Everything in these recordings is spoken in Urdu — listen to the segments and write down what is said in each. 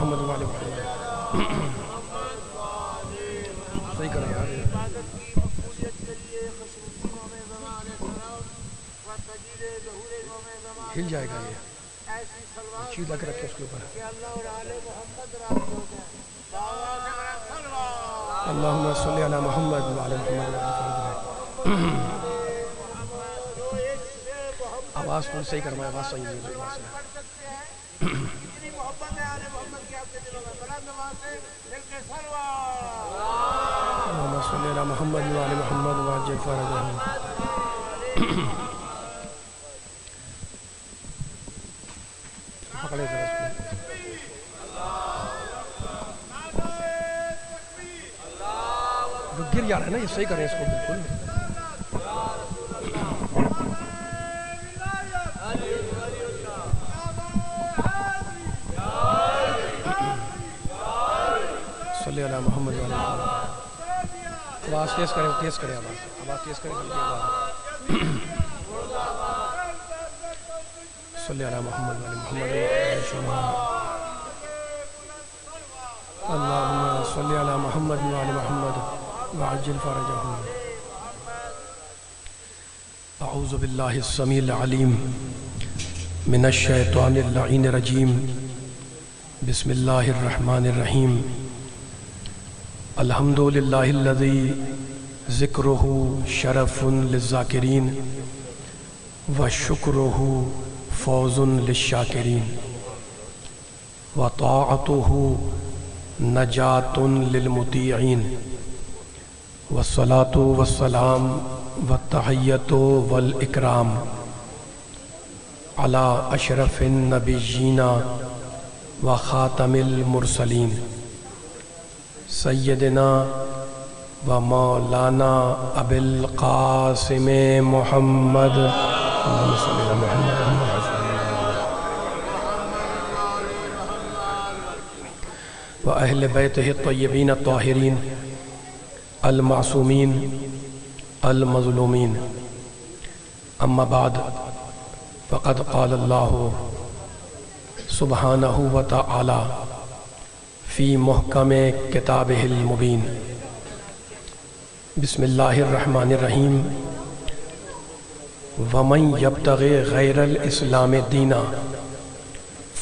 محمد وعلی محمد. صحیح کریں یار. ہل جائے گا یہ. چیز لا کے رکھے اس کے اوپر. اللہم صلی علی محمد وعلی محمد. آواز تھوڑی صحیح کروایا. آواز صحیح نہیں ہے. اللہم صلی علی محمد وعلی محمد وعجل فرجہم. پکڑے ذرا اس کو. گر جا رہا ہے نا یہ. صحیح کریں اس کو بالکل. صلی اللہ محمد وعلی محمد. آواز تیز کریں. تیز کریں آواز. آواز تیز کریں. صلی اللہ محمد وعلی محمد. اللہم صلی علی محمد وعلی محمد وعجل فرجہم. اعوذ باللہ السمیع العلیم من الشیطان اللعین الرجیم. بسم اللہ الرحمن الرحیم. الحمد للہ الذی ذکرہ شرف للذاکرین وشکرہ فوز للشاکرین وطاعتہ نجات للمطیعین والصلاة والسلام والتحیۃ والاکرام علی اشرف النبیین وخاتم المرسلین سیدنا و مولانا ابی القاسم محمد و اہل بیتہ الطیبین الطاہرین المعصومین المظلومین. اما بعد فقد قال اللہ سبحانہ وتعالی فی محکم کتابہ المبین. بسم اللہ الرحمن الرحیم. ومن یبتغی غیر الاسلام دینا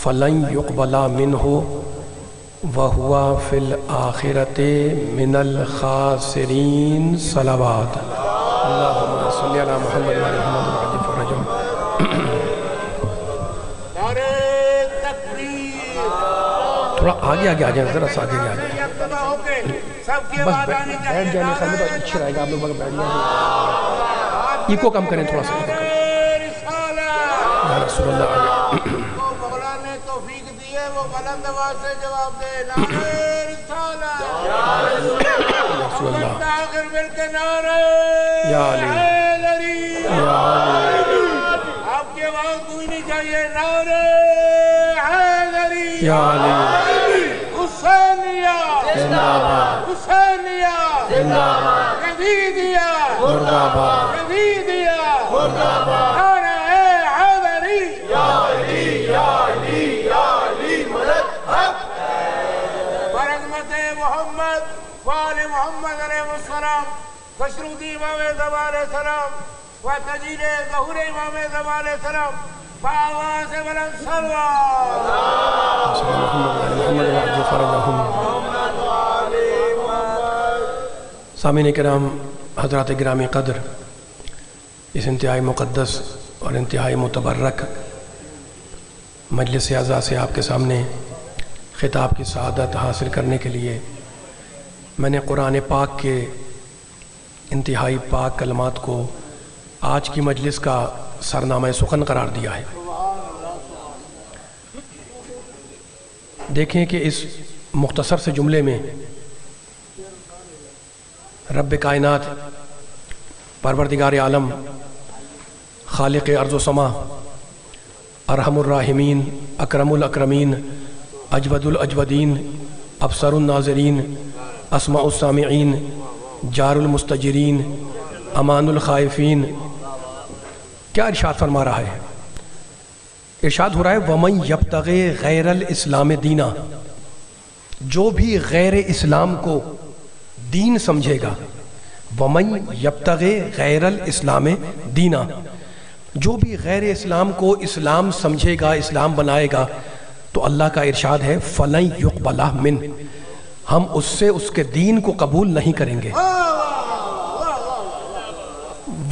فلن یقبل منہ وہو فی الآخرۃ من الخاسرین. صلوات. اللہم صلی علی محمد وعلی محمد وعجل فرجہم. تھوڑا آگے آگے آ جائیں. ذرا سا آگے آ جائیں. بس بیٹھ جائیں. میرے خیال میں تو اچھا رہے گا. آپ لوگ بیٹھ جائیں. ایکو کم کریں تھوڑا سا. یا رسول اللہ. مولا نے توفیق دی ہے وہ بلند آواز سے جواب دے. نعرہ رسالت یا رسول اللہ. آخر مل کے نعرہ یا علی حیدری. یا علی. آپ کی آواز گونجنی چاہیے. نعرہ حیدری. یا علی. حسینیہ زندہ باد. حسینیہ زندہ باد. یزیدیہ مردہ باد. یزیدیہ مردہ باد. نعرہ حیدری. یا علی یا علی یا علی مدد حق. برحمت محمد وآل محمد علیہ السلام. خشرودی امام زمان علیہ السلام و تجیل ظہور امام زمان علیہ السلام. بآواز بلند صلوات. محمد وعجل فرجہم. سامعین کرام، حضرات گرامی قدر، اس انتہائی مقدس اور انتہائی متبرک مجلس اعزاز سے آپ کے سامنے خطاب کی سعادت حاصل کرنے کے لیے میں نے قرآن پاک کے انتہائی پاک کلمات کو آج کی مجلس کا سرنامہ سخن قرار دیا ہے. دیکھیں کہ اس مختصر سے جملے میں رب کائنات، پروردگار عالم، خالق ارض و سما، ارحم الراحمین، اکرم الاکرمین، اجود الاجودین، ابصر الناظرین، اسمع السامعین، جار المستجرین، امان الخائفین، کیا ارشاد فرما رہا ہے؟ ارشاد ہو رہا ہے وَمَن يَبْتَغِ غَيْرَ الْإِسْلَامِ دِينًا. جو بھی غیر اسلام کو دین سمجھے گا، وَمَن يَبْتَغِ غَيْرَ الْإِسْلَامِ دِينًا، جو بھی غیر اسلام کو اسلام سمجھے گا، اسلام بنائے گا، تو اللہ کا ارشاد ہے فَلَن يُقْبَلَ مِنْهُ، ہم اس سے اس کے دین کو قبول نہیں کریں گے۔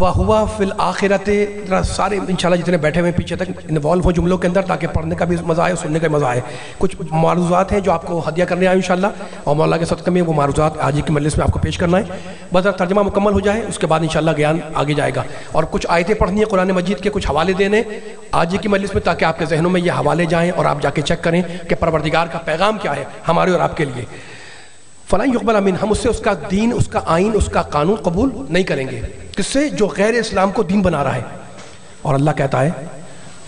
وَهُوَ فِي الْآخِرَةِ، سارے انشاءاللہ جتنے بیٹھے ہوئے پیچھے تک انوالو ہو جملوں کے اندر، تاکہ پڑھنے کا بھی مزہ آئے، سننے کا بھی مزہ آئے۔ کچھ معروضات ہیں جو آپ کو ہدیہ کرنے آئے انشاءاللہ، اور مولا کے صدقے میں وہ معروضات آج کی مجلس میں آپ کو پیش کرنا ہے۔ بس ترجمہ مکمل ہو جائے، اس کے بعد انشاءاللہ گیان آگے جائے گا، اور کچھ آیتیں پڑھنی ہیں قرآن مجید کے، کچھ حوالے دینے آج کی مجلس میں، تاکہ آپ کے ذہنوں میں یہ حوالے جائیں اور آپ جا کے چیک کریں کہ پروردگار کا پیغام کیا ہے ہمارے اور آپ کے لیے۔ فَلَن يُقْبَلَ مِنْهُ، ہم اس سے اس کا دین، اس کا آئین، اس کا قانون قبول نہیں کریں گے۔ کس سے؟ جو غیر اسلام کو دین بنا رہا ہے۔ اور اللہ کہتا ہے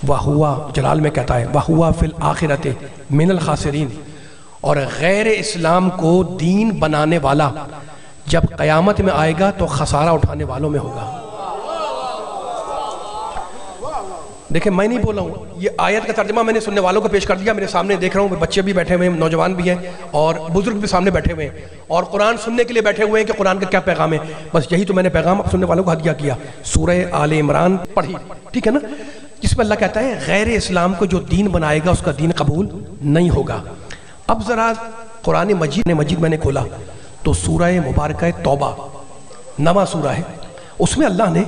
وَهُوَ، جلال میں کہتا ہے وَهُوَ فِي الْآخِرَةِ مِنَ الْخَاسِرِينَ، اور غیر اسلام کو دین بنانے والا جب قیامت میں آئے گا تو خسارہ اٹھانے والوں میں ہوگا۔ دیکھیں میں نہیں بول رہا ہوں، یہ آیت کا ترجمہ میں نے سننے والوں کو پیش کر دیا، میرے سامنے دیکھ رہا ہوں بچے بھی بیٹھے ہوئے ہیں، نوجوان بھی ہیں، اور بزرگ بھی سامنے بیٹھے ہوئے ہیں، اور قرآن سننے کے لیے بیٹھے ہوئے ہیں کہ قرآن کا کیا پیغام ہے۔ بس یہی تو میں نے پیغام سننے والوں کو ہدیہ کیا۔ سورہ آل عمران پڑھی، ٹھیک ہے نا، جس میں اللہ کہتا ہے غیر اسلام کو جو دین بنائے گا اس کا دین قبول نہیں ہوگا۔ اب ذرا قرآن مجید میں نے کھولا تو سورہ مبارکہ توبہ، نواں سورہ ہے، اس میں اللہ نے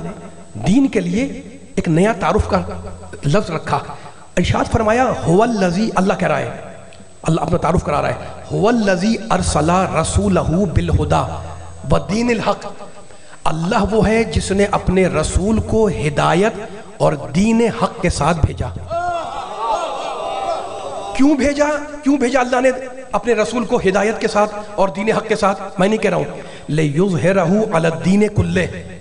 دین کے لیے ایک نیا تعارف کا لفظ رکھا۔ ارشاد فرمایا هو الذی، اللہ کہہ رہا ہے، اللہ اپنا تعارف کرا رہا ہے، هو الذی ارسل رسولہ بالہدی ودین الحق، اللہ وہ ہے جس نے اپنے رسول کو ہدایت اور دین حق کے ساتھ بھیجا۔ کیوں بھیجا اللہ نے اپنے رسول کو ہدایت کے ساتھ اور دین حق کے ساتھ؟ میں نہیں کہہ رہا ہوں، لِیُظْہِرَهُ عَلَى الدِّینِ كُلِّهِ،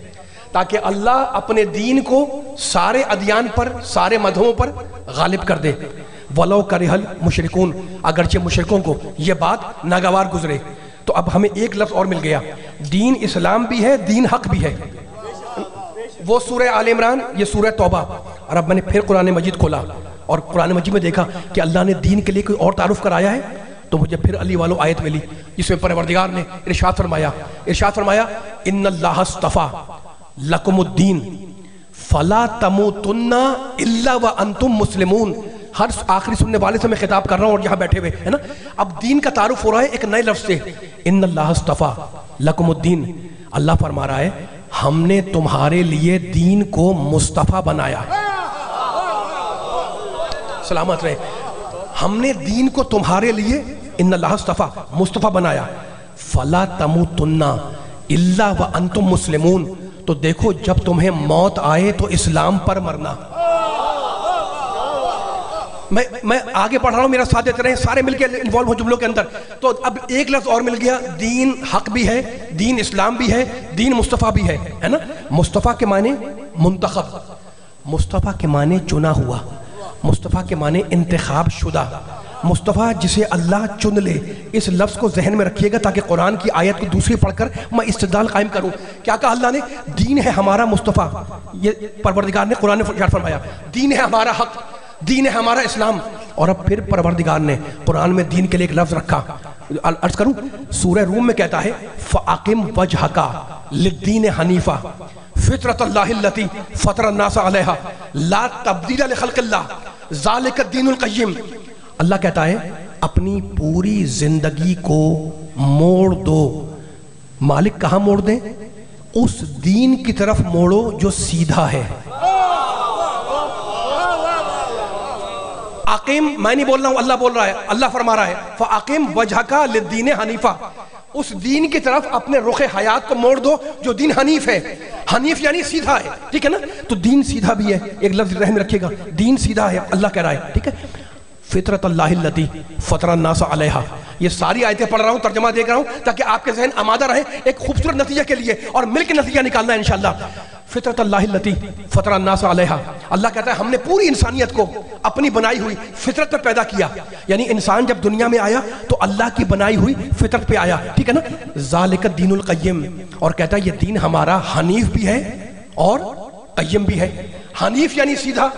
تاکہ اللہ اپنے دین کو سارے ادیان پر، سارے مذہبوں پر غالب کر دے۔ وَلَوْ كَرِهَ الْمُشْرِكُونَ، اگرچہ مشرکوں کو یہ بات ناگوار گزرے۔ تو اب ہمیں ایک لفظ اور مل گیا، دین اسلام بھی ہے، دین حق بھی ہے، وہ سورہ آل عمران، یہ سورہ توبہ۔ اور اب میں نے پھر قرآن مجید کھولا اور قرآن مجید میں دیکھا کہ اللہ نے دین کے لیے کوئی اور تعارف کرایا ہے، تو مجھے پھر علی والو آیت ملی جس میں پروردگار نے ارشاد فرمایا ان اللہ اصطفیٰ لکم الدین فلا تموتن الا وانتم مسلمون۔ ہر آخری سننے والے سے میں خطاب کر رہا ہوں اور یہاں بیٹھے ہوئے ہے نا، اب دین کا تعارف ہو رہا ہے ایک نئے لفظ سے، ان اللہ اصطفیٰ لکم الدین، اللہ فرما رہا ہے ہم نے تمہارے لیے دین کو مصطفیٰ بنایا۔ سلامت رہے، ہم نے دین کو تمہارے لیے ان اللہ اصطفیٰ مصطفیٰ بنایا، فلا تموتن الا وانتم مسلمون، تو دیکھو جب تمہیں موت آئے تو اسلام پر مرنا۔ میں آگے پڑھ رہا ہوں، میرا ساتھ دیتے رہیں، سارے مل کے انوالو ہو جملوں کے اندر۔ تو اب ایک لفظ اور مل گیا، دین حق بھی ہے، دین اسلام بھی ہے، دین مصطفیٰ بھی ہے نا۔ مصطفیٰ کے معنی منتخب، مصطفیٰ کے معنی چنا ہوا، مصطفیٰ کے معنی انتخاب شدہ، مصطفیٰ جسے اللہ چن لے۔ اس لفظ کو ذہن میں رکھیے گا تاکہ قرآن کی آیت کو دوسری پڑھ کر میں استدلال قائم کروں۔ کیا کہا اللہ نے؟ دین ہے ہمارا مصطفیٰ، یہ پروردگار نے قرآن میں فرمایا، دین ہے ہمارا حق، دین ہے ہمارا اسلام۔ اور اب پھر پروردگار نے قرآن میں دین کے لیے ایک لفظ رکھا، عرض کروں، سورہ روم میں کہتا ہے فَأَقِمْ وَجْهَكَ لِلدِّينِ حَنِيفًا فِطْرَتَ اللَّهِ الَّتِي فَطَرَ النَّاسَ عَلَيْهَا لَا تَبْدِيلَ لِخَلْقِ اللَّهِ ذَلِكَ الدِّينُ الْقَيِّمُ۔ اللہ کہتا ہے اپنی پوری زندگی کو موڑ دو۔ مالک کہاں موڑ دیں؟ اس دین کی طرف موڑو جو سیدھا ہے۔ اقیم، میں نہیں بول رہا ہوں، اللہ بول رہا ہے، اللہ فرما رہا ہے فَأَقِمْ وَجْهَكَ لِلدِّينِ حَنِيفًا، اس دین کی طرف اپنے رخ حیات کو موڑ دو جو دین حنیف ہے۔ حنیف یعنی سیدھا ہے، ٹھیک ہے نا، تو دین سیدھا بھی ہے، ایک لفظ ذہن میں رکھیے گا، دین سیدھا ہے، اللہ کہہ رہا ہے، ٹھیک ہے۔ فطرت اللہ التی فطر الناس علیہا، یہ ساری آیتیں پڑھ رہا ہوں، ترجمہ دیکھ رہا ہوں تاکہ آپ کے ذہن آمادہ رہے ایک خوبصورت نتیجے کے لیے، اور مل کے نتیجہ نکالنا ہے انشاءاللہ۔ فطرت اللہ التی فطر الناس علیہا، اللہ کہتا ہے ہم نے پوری انسانیت کو اپنی بنائی ہوئی فطرت پر پیدا کیا، یعنی انسان جب دنیا میں آیا تو اللہ کی بنائی ہوئی فطرت پہ آیا، ٹھیک ہے نا۔ ذالک الدین القیم، اور کہتا ہے یہ دین ہمارا حنیف بھی ہے اور قیم بھی ہے۔ حنیف یعنی سیدھا،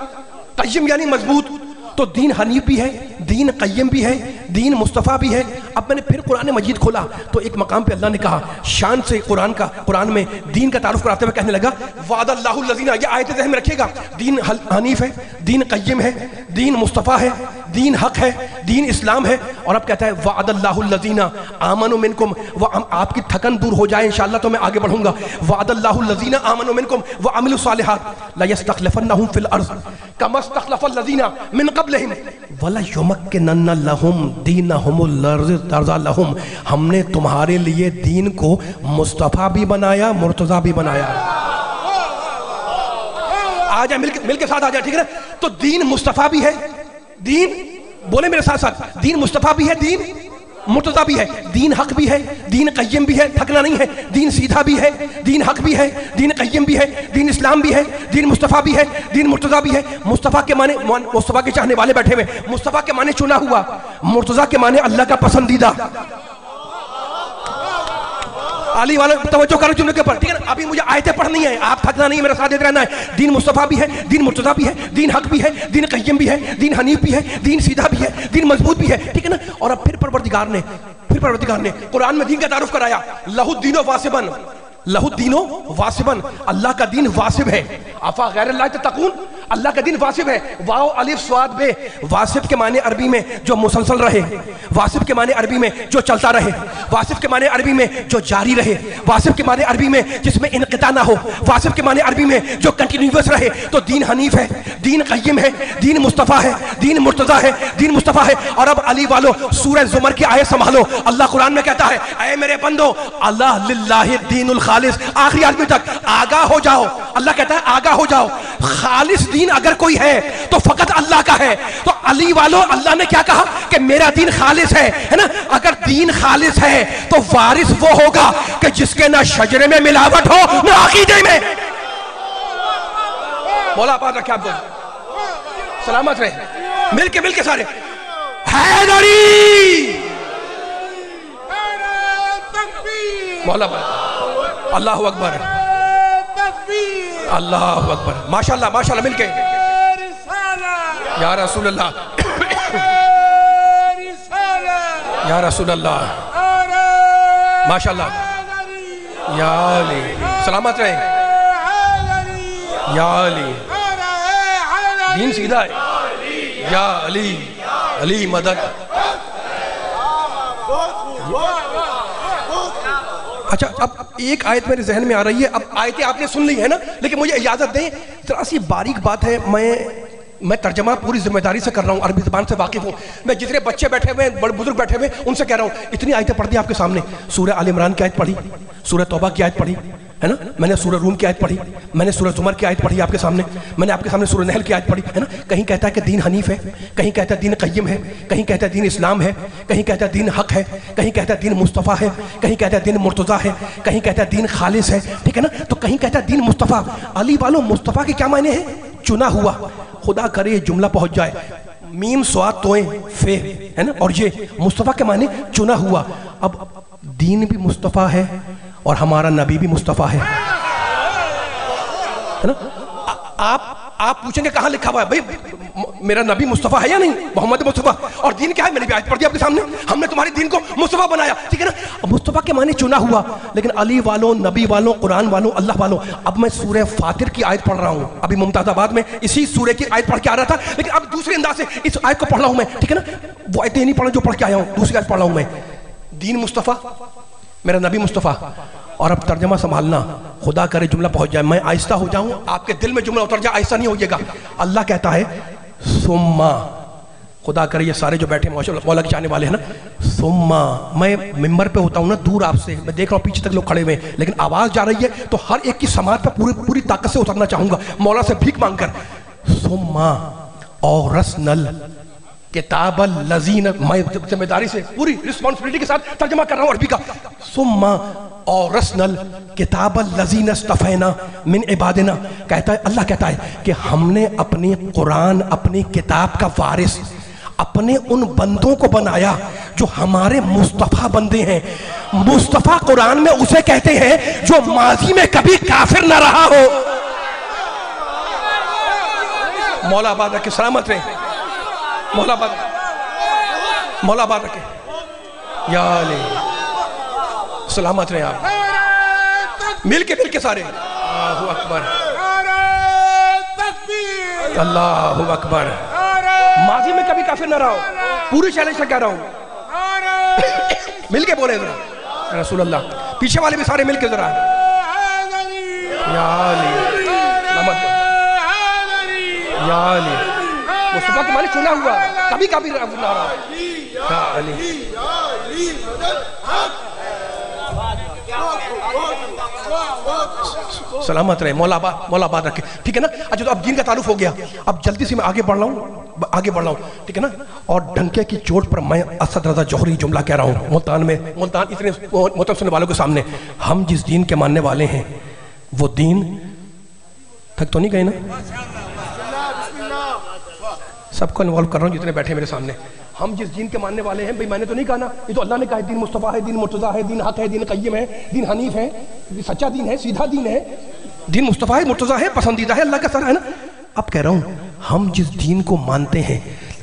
قیم یعنی مضبوط، تو دین حنیف بھی ہے، دین قیم بھی ہے، دین مصطفیٰ بھی ہے۔ اب میں نے پھر قرآن مجید کھولا تو ایک مقام پہ اللہ نے کہا شان سے قرآن میں دین کا تعارف کراتے ہوئے کہنے لگا وعد اللہ الذین، یہ آیت ذہن میں رکھیے گا، دین حنیف ہے، دین قیم ہے، دین مصطفیٰ ہے، دین حق ہے، دین اسلام ہے۔ اور اب کہتا ہے وعد اللہ الذین آمنوا منکم، آپ کی تھکن دور ہو جائے انشاءاللہ تو میں آگے بڑھوں گا۔ وعد اللہ الذین آمنوا منکم وعملوا الصالحات لیستخلفنہم فی الارض کما استخلف الذین من قبلہم ولیمکنن لہم دینہم الذی ارتضی لہم، ہم نے تمہارے لیے دین کو مصطفیٰ بھی بنایا، مرتضیٰ بھی بنایا۔ آ جائے مل کے ساتھ آ جائے، ٹھیک ہے نا؟ تو دین مصطفیٰ بھی ہے، دین بولے میرے ساتھ ساتھ، دین مصطفیٰ بھی ہے، دین مرتضیٰ بھی ہے، دین حق بھی ہے، دین قیم بھی ہے، تھکنا نہیں ہے، دین سیدھا بھی ہے، دین حق بھی ہے، دین قیم بھی ہے، دین اسلام بھی ہے، دین مصطفیٰ بھی ہے، دین مرتضیٰ بھی ہے۔ مصطفیٰ کے معنی مصطفیٰ کے چاہنے والے بیٹھے ہوئے، مصطفیٰ کے معنی چنا ہوا، مرتضیٰ کے معنی اللہ کا پسندیدہ۔ علی والا توجہ کرو جملے کے اوپر، ٹھیک ہے نا؟ ابھی مجھے آیتیں پڑھنی ہیں، آپ تھکنا نہیں ہے، میرا ساتھ دیتے رہنا ہے۔ دین مصطفیٰ بھی ہے، دین مرتضیٰ بھی ہے، دین حق بھی ہے، دین قیم بھی ہے، دین حنیف بھی ہے، دین سیدھا بھی ہے، دین مضبوط بھی ہے، ٹھیک ہے نا؟ اور اب پھر پروردگار نے قرآن میں دین کا تعارف کرایا، لہو الدین واسبن، لہو الدین واسبن، اللہ کا دین واسب ہے۔ افا غیر اللہ تتقون، اللہ کا دین واسب ہے۔ واو الف صاد بے، واسب کے معنی عربی میں جو مسلسل رہے، واسب کے معنی عربی میں جو چلتا رہے، واسب کے معنی عربی میں جو جاری رہے، واسب کے معنی عربی میں جس میں انقطاع نہ ہو، واسب کے معنی عربی میں جو کنٹینیوس رہے۔ تو دین حنیف ہے، دین قیم ہے، دین مصطفیٰ ہے، دین مرتضیٰ ہے، دین مصطفیٰ ہے۔ اور اب علی والو سورہ زمر کی آیت سنبھالو، اللہ قرآن میں کہتا ہے اے میرے بندو اللہ للہ الدین الخالص، آخری آدمی تک آگاہ ہو جاؤ۔ اللہ کہتا ہے آگاہ ہو جاؤ، خالص دین اگر کوئی ہے تو فقط اللہ کا ہے۔ تو علی والو اللہ نے کیا کہا کہ میرا دین خالص ہے نا؟ اگر دین خالص ہے تو وارث وہ ہوگا کہ جس کے نہ شجرے میں ملاوٹ ہو نہ عقیدے میں۔ مولا آباد رکھے آپ دونوں، سلامت رہے، مل کے سارے حیدری مولا آباد، اللہ اکبر، اللہ اکبر، ماشاءاللہ مل کے یا رسول اللہ، یا رسول اللہ، ماشاءاللہ، یا علی، سلامت رہے، یا علی، دین سیدھا ہے، یا علی، علی مدد۔ اچھا اب ایک آیت میرے ذہن میں آ رہی ہے، اب آیتیں آپ نے سن لی ہے نا، لیکن مجھے اجازت دیں ذرا سی باریک بات ہے، میں ترجمہ پوری ذمہ داری سے کر رہا ہوں، عربی زبان سے واقف ہوں، میں جتنے بچے بیٹھے ہوئے ہیں، بڑے بزرگ بیٹھے ہوئے ہیں، ان سے کہہ رہا ہوں اتنی آیتیں پڑھ دی آپ کے سامنے، سورہ آل عمران کی آیت پڑھی، سورہ توبہ کی آیت پڑھی ہے نا، میں نے سورہ روم کی آیت پڑھی، میں نے سورہ زمر کی آیت پڑھی آپ کے سامنے، میں نے آپ کے سامنے سورہ نحل کی آیت پڑھی ہے نا۔ کہیں کہتا ہے کہ دین حنیف ہے، کہیں کہتا ہے دین قیم ہے، کہیں کہتا ہے دین اسلام ہے، کہیں کہتا ہے دین حق ہے، کہیں کہتا ہے دین مصطفیٰ ہے، کہیں کہتا ہے دین مرتضیٰ ہے، کہیں کہتا ہے دین خالص ہے، ٹھیک ہے نا؟ تو کہیں کہتا ہے دین مصطفیٰ۔ علی والوں مصطفیٰ کے کیا معنی ہے؟ چنا ہوا، خدا کرے یہ جملہ پہنچ جائے، میم سواد توئیں فے ہے نا، اور یہ مصطفیٰ کے معنی چنا ہوا۔ اب دین بھی مصطفیٰ ہے اور ہمارا نبی بھی مصطفیٰ ہے نا۔ آپ پوچھیں گے کہاں لکھا ہوا ہے؟ بھائی میرا نبی مصطفیٰ ہے یا نہیں؟ محمد مصطفیٰ۔ اور دین کیا ہے؟ میں نے بھی آیت پڑھ دی آپ کے سامنے، ہم نے تمہارے دین کو مصطفیٰ بنایا، ٹھیک ہے نا؟ مصطفیٰ کے معنی چنا ہوا۔ لیکن علی والوں، نبی والوں، قرآن والوں، اللہ والوں، اب میں سورہ فاطر کی آیت پڑھ رہا ہوں، ابھی ممتاز آباد میں اسی سورہ کی آیت پڑھ کے آ رہا تھا، لیکن اب دوسرے انداز سے اس آیت کو پڑھ رہا ہوں میں، ٹھیک ہے نا؟ وہ آیتیں نہیں پڑھا جو پڑھ کے آیا ہوں، دوسری آیت پڑھ رہا ہوں میں۔ دین مصطفیٰ، میرا نبی مصطفیٰ۔ اور اب ترجمہ سنبھالنا، خدا کرے جملہ پہنچ جائے، میں آہستہ ہو جاؤں، آپ کے دل میں جملہ اتر جائے، آہستہ نہیں ہوئیے گا۔ اللہ کہتا ہے ثم، خدا کرے یہ سارے جو بیٹھے مولا کے چاہنے والے ہیں نا، ثم، میں ممبر پہ ہوتا ہوں نا دور آپ سے، میں دیکھ رہا ہوں پیچھے تک لوگ کھڑے ہوئے ہیں، لیکن آواز جا رہی ہے تو ہر ایک کی سماعت پہ پوری طاقت سے اترنا چاہوں گا، مولا سے بھیک مانگ کر۔ ثم اورثنا کتاب الذین، میں ذمہ داری سے پوری رسپانسبلٹی کے ساتھ ترجمہ کر رہا ہوں عربی کا۔ ثم اورثنا الکتاب الذین اصطفینا من عبادنا، کہتا ہے اللہ کہتا ہے کہ ہم نے اپنی قرآن، اپنی کتاب کا وارث اپنے ان بندوں کو بنایا جو ہمارے مصطفیٰ بندے ہیں۔ مصطفیٰ قرآن میں اسے کہتے ہیں جو ماضی میں کبھی کافر نہ رہا ہو۔ مولا آباد رکھے، سلامت رہے۔ مولا آباد مولا آباد رکھے یا علی سلامت رہے آپ مل کے سارے اللہ اکبر اللہ اکبر ماضی میں کبھی کافر نہ رہا ہو پوری چیلنج سے کہہ رہا ہوں مل کے بولے ذرا رسول اللہ پیچھے والے بھی سارے مل کے ذرا یا علی یا علی مصطفیٰ کے مالک چنا ہوا کبھی کبھی نہ رہا یا علی سلامت رہے مولا آباد رکھے ٹھیک ہے نا. اچھا تو اب دین کا تعارف ہو گیا, اب جلدی سے میں آگے بڑھ رہا ہوں ٹھیک ہے نا. اور ڈنکے کی چوٹ پر میں اسد رضا جوہری جملہ کہہ رہا ہوں ملتان اتنے محترم سننے والوں کے سامنے, ہم جس دین کے ماننے والے ہیں وہ دین تھک تو نہیں گئے نا, سب کو انوالو کر رہا ہوں جتنے بیٹھے میرے سامنے. ہم جس دین کے ماننے والے ہیں بھئی میں نے تو نہیں کہا نا, یہ تو اللہ نے کہا ہے دین مصطفیٰ ہے, دین مرتضیٰ ہے, دین حق ہے, دین قیم ہے, دین حنیف ہے, سچا دین ہے, سیدھا دین ہے, دین مصطفیٰ ہے, مرتضیٰ ہے, پسندیدہ ہے, اللہ کا سر ہے نا. اب کہہ رہا ہوں ہم جس دین کو مانتے ہیں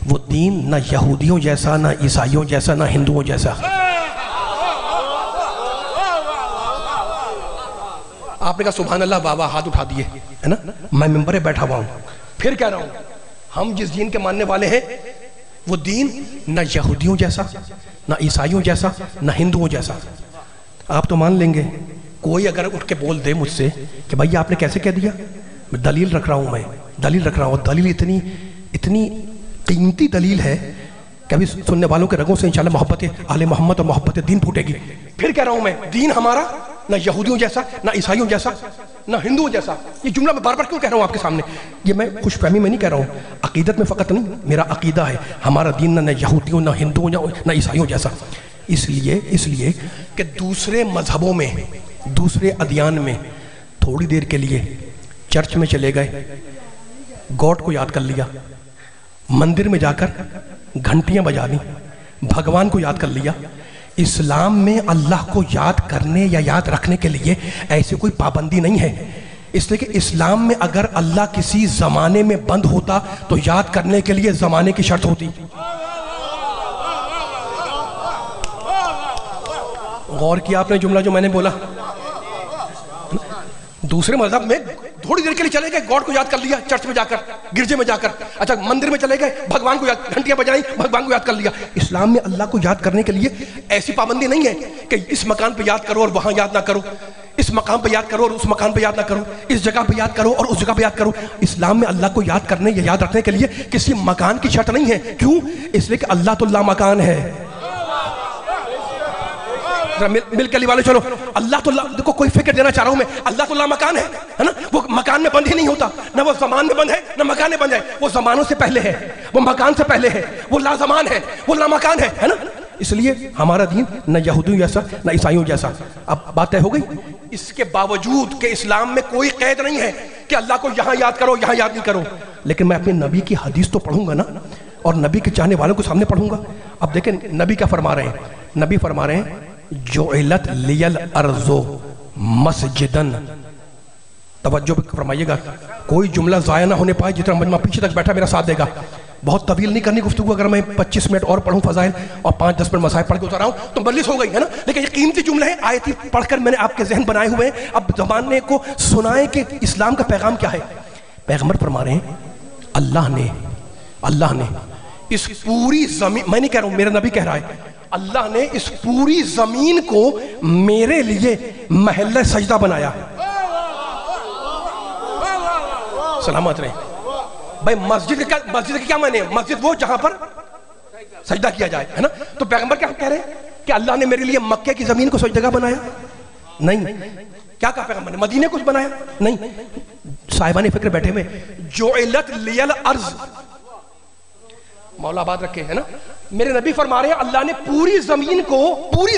وہ دین نہ یہودیوں جیسا, نہ عیسائیوں جیسا, نہ ہندوؤں جیسا. آپ نے کہا سبحان اللہ بابا, ہاتھ اٹھا دیے ہے نا, میں ممبر پہ بیٹھا ہوا ہوں. پھر کہہ رہا ہوں ہم جس دین کے ماننے والے ہیں وہ دین نہ یہودیوں جیسا, نہ عیسائیوں جیسا, نہ ہندوؤں جیسا. آپ تو مان لیں گے, کوئی اگر اٹھ کے بول دے مجھ سے کہ بھائی آپ نے کیسے کہہ دیا, میں دلیل رکھ رہا ہوں, دلیل رکھ رہا ہوں. دلیل اتنی قیمتی دلیل ہے کہ ابھی سننے والوں کے رگوں سے انشاءاللہ محبت آل محمد اور محبت دین پھوٹے گی. پھر کہہ رہا ہوں میں دین ہمارا نہ یہودیوں جیسا, نہ عیسائیوں جیسا, نہ ہندوؤں جیسا. یہ جملہ میں بار بار کیوں کہہ رہا ہوں آپ کے سامنے, یہ میں خوش فہمی میں نہیں کہہ رہا ہوں, عقیدت میں فقط نہیں, میرا عقیدہ ہے ہمارا دین نہ یہودیوں, نہ ہندوؤں, نہ عیسائیوں جیسا. اس لیے کہ دوسرے مذہبوں میں, دوسرے ادیان میں تھوڑی دیر کے لیے چرچ میں چلے گئے, گاڈ کو یاد کر لیا, مندر میں جا کر گھنٹیاں بجا لی, بھگوان کو یاد کر لیا. اسلام میں اللہ کو یاد کرنے یا یاد رکھنے کے لیے ایسی کوئی پابندی نہیں ہے. اس لیے کہ اسلام میں اگر اللہ کسی زمانے میں بند ہوتا تو یاد کرنے کے لیے زمانے کی شرط ہوتی. غور کیا آپ نے جملہ جو میں نے بولا, دوسرے مذہب میں تھوڑی دیر کے لیے چلے گئے, گاڈ کو یاد کر لیا چرچ میں جا کر, گرجے میں جا کر, اچھا مندر میں چلے گئے, بھگوان کو یاد, گھنٹیاں بجائیں, بھگوان کو یاد کر لیا. اسلام میں اللہ کو یاد کرنے کے لیے ایسی پابندی نہیں ہے کہ اس مکان پہ یاد کرو اور وہاں یاد نہ کرو, اس مقام پہ یاد کرو اور اس مکان پہ یاد نہ کرو, اس جگہ پہ یاد کرو اور اس جگہ پہ یاد کرو. اسلام میں اللہ کو یاد کرنے یا یاد رکھنے کے لیے کسی مکان کی شرط نہیں ہے. کیوں؟ اس لیے کہ اللہ تو لا مکان ہے. مل کے علی والے چلو, اللہ تو دیکھو کوئی فکر دینا چاہ رہا ہوں میں, اللہ تو لا مکان ہے نا, وہ مکان میں بند ہی نہیں ہوتا, نہ وہ زمان میں بند ہے نہ مکان میں بند ہے, وہ زمانوں سے پہلے ہے, وہ مکان سے پہلے ہے, وہ لا زمان ہے, وہ لا مکان ہے نا. اس لیے ہمارا دین نہ یہودیوں جیسا نہ عیسائیوں جیسا. اب بات طے ہو گئی. اس کے باوجود کہ اسلام میں کوئی قید نہیں ہے کہ اللہ کو یہاں یاد کرو یہاں یاد نہیں کرو, لیکن میں اپنے نبی کی حدیث تو پڑھوں گا نا, اور نبی کے چاہنے والوں کو سامنے پڑھوں گا. اب دیکھیں نبی کیا فرما رہے ہیں. نبی فرما رہے ہیں جعلت لی الارض مسجدا. توجہ فرمائیے گا, کوئی جملہ ضائع نہ ہونے پائے. جتنا مجمع پیچھے تک بیٹھا میرا ساتھ دے گا. بہت طویل نہیں کرنی گفتگو, اگر میں 25 منٹ اور پڑھوں فضائل اور 5-10 منٹ مسائل پڑھ کے اتر رہا ہوں تو مجلس ہو گئی ہے نا. لیکن یہ قیمتی جملے ہیں, آیتی پڑھ کر میں نے آپ کے ذہن بنائے ہوئے ہیں. اب زمانے کو سنائیں کہ اسلام کا پیغام کیا ہے. پیغمبر فرما رہے ہیں اللہ نے اس پوری زمین, میں نہیں کہہ رہا ہوں, میرا نبی کہہ رہا ہے, اللہ نے اس پوری زمین کو میرے لیے محل سجدہ بنایا. سلامت رہے بھائی. مسجد کے کیا معنی ہے؟ مسجد وہ جہاں پر سجدہ کیا جائے ہے نا. تو پیغمبر کیا کہہ رہے ہیں کہ اللہ نے میرے لیے مکے کی زمین کو سجدہ بنایا؟ نہیں. کیا کہا پیغمبر نے؟ مدینے کو بنایا؟ نہیں. صاحبان فکر بیٹھے ہوئے, جعلت لی الارض, مولا آباد رکھے ہے نا. میرے نبی فرما رہے ہیں اللہ نے پوری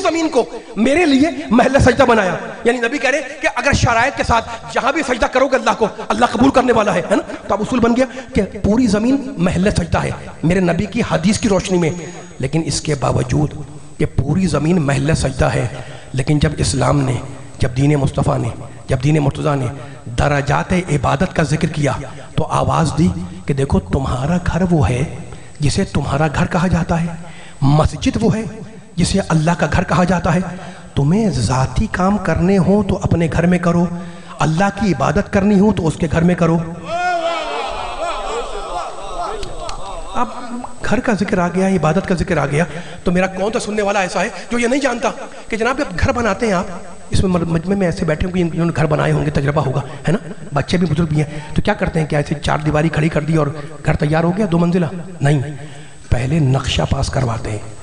زمین کو میرے لیے محل سجدہ بنایا. یعنی نبی کہہ رہے ہیں کہ اگر شرائط کے ساتھ جہاں بھی سجدہ کرو گے اللہ کو, اللہ قبول کرنے والا ہے نا. تو اب اصول بن گیا کہ پوری زمین محل سجدہ ہے میرے نبی کی حدیث کی روشنی میں. لیکن اس کے باوجود کہ پوری زمین محل سجدہ ہے, لیکن جب اسلام نے, جب دین مصطفیٰ نے, جب دین مرتضیٰ نے درجات عبادت کا ذکر کیا تو آواز دی کہ دیکھو تمہارا گھر وہ ہے جسے تمہارا گھر کہا جاتا ہے، مسجد وہ ہے جسے اللہ کا گھر کہا جاتا ہے۔ تمہیں ذاتی کام کرنے ہوں تو اپنے گھر میں کرو، اللہ کی عبادت کرنی ہو تو اس کے گھر میں کرو۔ اب گھر کا ذکر آ گیا، عبادت کا ذکر آ گیا، تو میرا کون سا سننے والا ایسا ہے جو یہ نہیں جانتا کہ جناب جب گھر بناتے ہیں آپ، اس میں مجمع میں ایسے بیٹھے ہوں کہ انہوں نے گھر بنائے ہوں گے، تجربہ ہوگا، ہے نا، بچے بھی بزرگ بھی ہیں، تو کیا کرتے ہیں کہ ایسے چار دیواری کھڑی کر دی اور گھر تیار ہو گیا 2 منزلہ؟ نہیں، پہلے نقشہ پاس کرواتے ہیں۔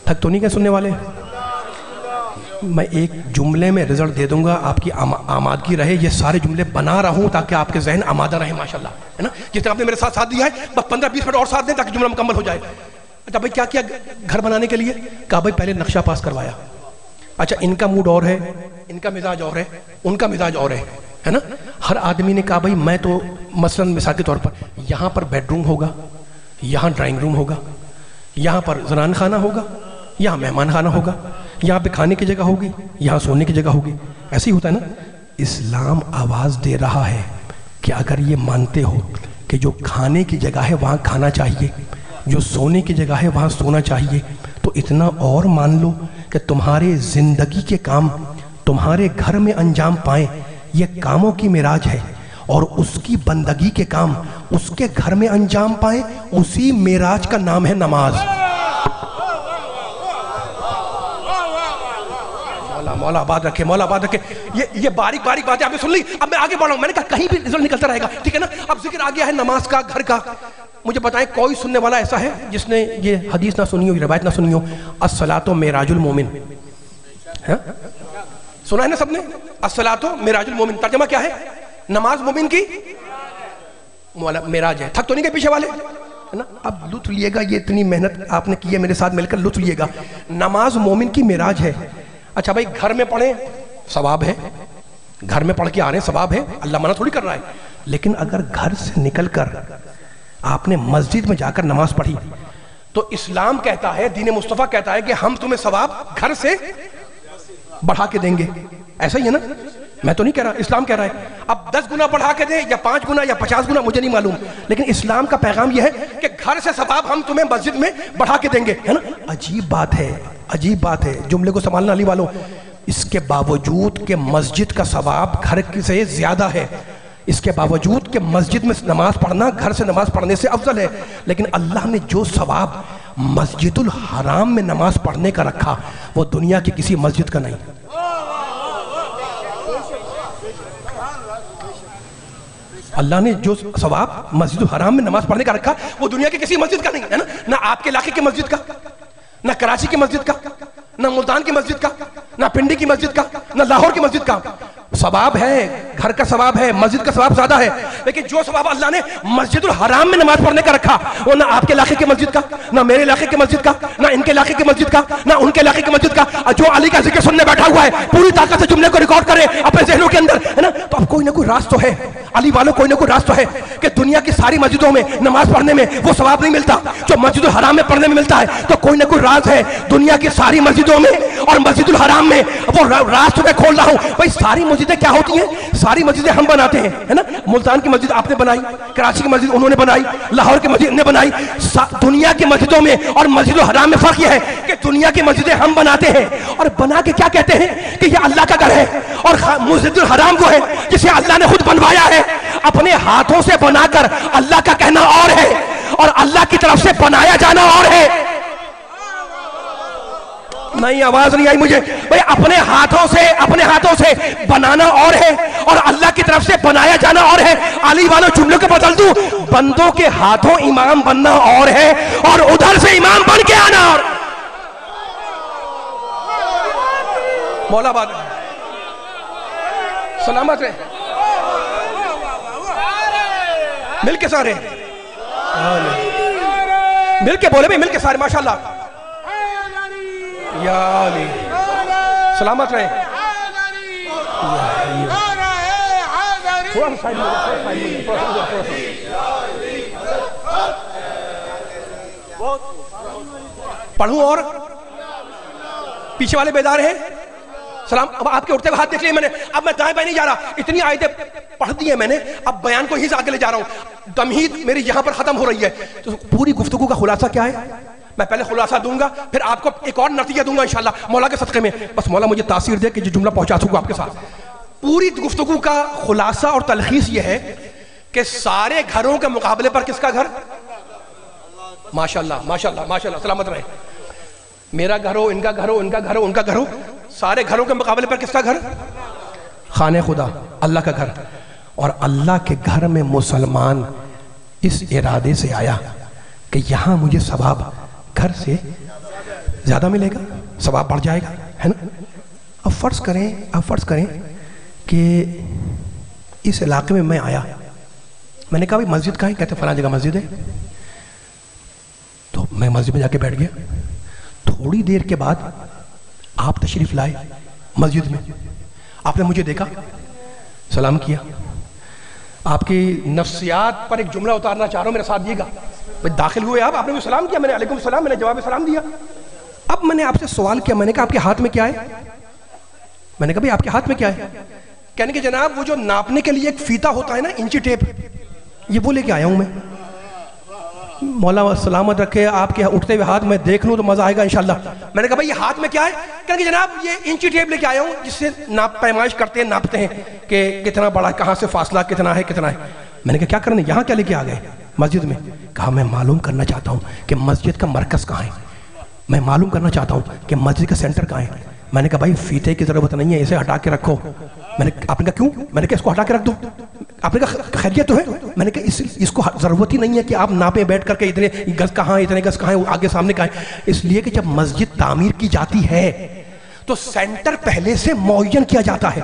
تھک تو نہیں گئے سننے والے؟ میں ایک جملے میں رزلٹ دے دوں گا، آپ کی آمادگی رہے، یہ سارے جملے بنا رہا ہوں تاکہ آپ کے ذہن آمادہ رہے، ماشاءاللہ، ہے نا۔ جس طرح آپ نے میرے ساتھ دیا ہے، بس 15-20 منٹ اور ساتھ دیں تاکہ جملہ مکمل ہو جائے۔ اچھا بھائی، کیا کیا گھر بنانے کے لیے؟ کہا بھائی پہلے نقشہ پاس کروایا۔ اچھا، ان کا موڈ اور ہے، ان کا مزاج اور ہے، ان کا مزاج اور ہے نا۔ ہر آدمی نے کہا بھائی میں تو مثلاً مثال کے طور پر یہاں پر بیڈ روم ہوگا، یہاں ڈرائنگ روم ہوگا، یہاں پر زنان خانہ ہوگا، یہاں مہمان خانہ ہوگا، یہاں پہ کھانے کی جگہ ہوگی، یہاں سونے کی جگہ ہوگی۔ ایسے ہی ہوتا ہے نا۔ اسلام آواز دے رہا ہے کہ اگر یہ مانتے ہو کہ جو کھانے کی جگہ ہے وہاں کھانا چاہیے، جو سونے کی جگہ ہے وہاں سونا چاہیے، تو اتنا اور مان لو کہ تمہارے زندگی کے کام تمہارے گھر میں انجام پائیں، یہ کاموں کی معراج ہے، اور اس کی بندگی کے کام اس کے گھر میں انجام پائیں، اسی معراج کا نام ہے نماز۔ مولا آباد رکھے، مولا آباد رکھے۔ یہ باریک باریک باتیں آپ نے سن لی، اب میں آگے بڑھ رہا ہوں۔ میں نے کہا کہیں بھی رزلٹ نکلتا رہے گا، ٹھیک ہے نا۔ اب ذکر آ گیا ہے نماز کا، گھر کا۔ مجھے بتائیں کوئی سننے والا ایسا ہے جس نے یہ حدیث نہ سنی ہو، یہ روایت نہ سنی ہو، الصلاۃ معراج المومن؟ سنا ہے نا سب نے؟ الصلاۃ معراج المومن، ترجمہ کیا ہے؟ نماز مومن کی معراج ہے۔ تھک تو نہیں گئے پیچھے والے؟ اب لطف لیے گا، یہ اتنی محنت آپ نے کی ہے میرے ساتھ مل کر، لطف لیے گا۔ نماز مومن کی معراج ہے۔ اچھا بھائی، گھر میں پڑھیں ثواب ہے، گھر میں پڑھ کے آ رہے ہیں ثواب ہے، اللہ منع تھوڑی کر رہا ہے۔ لیکن اگر گھر سے نکل کر آپ نے مسجد میں جا کر نماز پڑھی تو اسلام کہتا ہے، دین مصطفیٰ کہتا ہے کہ ہم تمہیں ثواب گھر سے بڑھا کے دیں گے۔ ایسا ہی ہے نا؟ میں تو نہیں کہہ رہا، اسلام کہہ رہا ہے۔ اب 10 گنا بڑھا کے دیں یا 5 گنا یا 50 گنا، مجھے نہیں معلوم، لیکن اسلام کا پیغام یہ ہے کہ گھر سے ثواب ہم تمہیں مسجد میں بڑھا کے دیں گے، ہے نا۔ عجیب بات ہے، عجیب بات ہے، جملے کو سنبھالنا علی والوں۔ اس کے باوجود کہ مسجد کا ثواب گھر سے زیادہ ہے، اس کے باوجود کہ مسجد میں نماز پڑھنا گھر سے نماز پڑھنے سے افضل ہے، لیکن اللہ نے جو ثواب مسجد الحرام میں نماز پڑھنے کا رکھا وہ دنیا کی کسی مسجد کا نہیں۔ اللہ نے جو ثواب مسجد الحرام میں نماز پڑھنے کا رکھا وہ دنیا کی کسی مسجد کا نہیں ہے نا۔ نہ آپ کے علاقے کی مسجد کا، نہ کراچی کی مسجد کا، نہ ملتان کی مسجد کا، نہ پنڈی کی مسجد کا، نہ لاہور کی مسجد کا۔ ثواب ہے، گھر کا ثواب ہے، مسجد کا ثواب زیادہ ہے، لیکن جو ثواب اللہ نے مسجد الحرام میں نماز پڑھنے کا رکھا وہ نہ آپ کے علاقے کی مسجد کا، نہ میرے علاقے کی مسجد کا، نہ ان کے علاقے کی مسجد کا، نہ ان کے علاقے کی مسجد کا۔ جو علی کا ذکر سننے بیٹھا ہوا ہے پوری طاقت سے جملے کو ریکارڈ کرے اپنے ذہنوں کے اندر، ہے نا۔ تو اب کوئی نہ کوئی راز تو ہے علی والوں، کوئی نہ کوئی راز تو ہے کہ دنیا کی ساری مسجدوں میں نماز پڑھنے میں وہ ثواب نہیں ملتا جو مسجد الحرام میں پڑھنے میں ملتا ہے۔ تو کوئی نہ کوئی راز ہے دنیا کی ساری مسجدوں میں اور مسجد الحرام میں، وہ راز تو میں کھول رہا ہوں۔ بھائی ساری مسجدیں کیا ہوتی ہیں؟ ساری مسجدیں ہم بناتے ہیں، ہے نا۔ ملتان کی مسجد آپ نے بنائی، کراچی کی مسجد انہوں نے بنائی، لاہور کی مسجد نے بنائی۔ دنیا کی مسجدوں میں اور مسجد الحرام میں فرق یہ ہے کہ دنیا کی مسجدیں ہم بناتے ہیں، اور بنا کے کیا کہتے ہیں کہ یہ اللہ کا گھر ہے، اور مسجد الحرام وہ ہے جسے اللہ نے خود بنوایا ہے اپنے ہاتھوں سے بنا کر۔ اللہ کا کہنا اور ہے اور اللہ کی طرف سے بنایا جانا اور ہے۔ نہیں، آواز نہیں آئی مجھے۔ بھئی اپنے ہاتھوں سے بنانا اور ہے اور اللہ کی طرف سے بنایا جانا اور ہے۔ علی والوں جملوں کو بدل دوں، بندوں کے ہاتھوں امام بننا اور ہے اور ادھر سے امام بن کے آنا اور۔ مولا آباد سلامت رہے، مل کے سارے، مل کے بولے بھئی، مل کے سارے، ماشاءاللہ۔ یا علی سلامت رہے۔ پڑھوں اور پیچھے والے بیدار ہیں؟ سلام۔ اب آپ کے اٹھتے ہوئے ہاتھ دیکھ لیے میں نے، اب میں دائیں بائیں نہیں جا رہا، اتنی آیتیں پڑھ دی ہیں میں نے، اب بیان کو ہی سے آگے لے جا رہا ہوں۔ تمہید میری یہاں پر ختم ہو رہی ہے. تو پوری گفتگو کا خلاصہ کیا ہے؟ میں پہلے خلاصہ دوں گا، پھر آپ کو ایک اور نتیجہ دوں گا انشاءاللہ مولا کے صدقے میں. بس مولا مجھے تاثیر دے کہ یہ جملہ پہنچا سکوں آپ کے ساتھ. پوری گفتگو کا خلاصہ اور تلخیص یہ ہے کہ سارے گھروں کے مقابلے پر کس کا گھر؟ ماشاءاللہ ماشاءاللہ ماشاءاللہ، سلامت رہے. میرا گھر ہو، ان کا گھر ہو، ان کا گھر ہو، ان کا گھر ہو، سارے گھروں کے مقابلے پر کس کا گھر؟ خانہ خدا، اللہ کا گھر. اور اللہ کے گھر میں مسلمان اس ارادے سے آیا کہ یہاں مجھے ثواب گھر سے زیادہ ملے گا، ثواب بڑھ جائے گا، ہے نا. اب فرض کریں کہ اس علاقے میں میں آیا، میں نے کہا بھائی مسجد کہاں ہے؟ کہتے فلاں جگہ مسجد ہے. تو میں مسجد میں جا کے بیٹھ گیا. تھوڑی دیر کے بعد آپ تشریف لائے مسجد میں، آپ نے مجھے دیکھا، سلام کیا. آپ کی نفسیات پر ایک جملہ اتارنا چاہ رہا ہوں، میرے ساتھ دیے گا. داخل ہوئے آپ نے مجھے سلام کیا، میں نے علیکم السلام، میں نے جواب سلام دیا. اب میں نے آپ سے سوال کیا، میں نے کہا آپ کے ہاتھ میں کیا ہے؟ میں نے کہا بھائی آپ کے ہاتھ میں کیا ہے؟ کہنے کہ جناب وہ جو ناپنے کے لیے ایک فیتا ہوتا ہے نا، انچی ٹیپ، یہ وہ لے کے آیا ہوں میں. مولا سلامت رکھے آپ کے اٹھتے ہوئے ہاتھ میں دیکھ لوں تو مزہ آئے گا انشاءاللہ. میں نے کہا بھائی یہ ہاتھ میں کیا ہے؟ کہنے کہ جناب یہ انچی ٹیپ لے کے آیا ہوں جس سے ناپ پیمائش کرتے ہیں، ناپتے ہیں کہ کتنا بڑا، کہاں سے فاصلہ کتنا ہے کتنا ہے. میں نے کہا کیا کرنے یہاں کیا لے کے آ گئے مسجد میں؟ کہا میں معلوم کرنا چاہتا ہوں کہ مسجد کا مرکز کہاں ہے، میں معلوم کرنا چاہتا ہوں کہ مسجد کا سینٹر کہاں ہے. میں نے کہا بھائی فیتے کی ضرورت نہیں ہے، اسے ہٹا کے رکھو. آپ نے کہا کیوں؟ میں نے کہا اس کو ہٹا کے رکھ دو. آپ نے کہا خیریت تو ہے؟ میں نے کہا اس کو ضرورت ہی نہیں ہے کہ آپ ناپیں بیٹھ کر کے اتنے گز کہاں، اتنے گز کہاں، آگے سامنے کہاں ہے. اس لیے کہ جب مسجد تعمیر کی جاتی ہے تو سینٹر پہلے سے معین کیا جاتا ہے.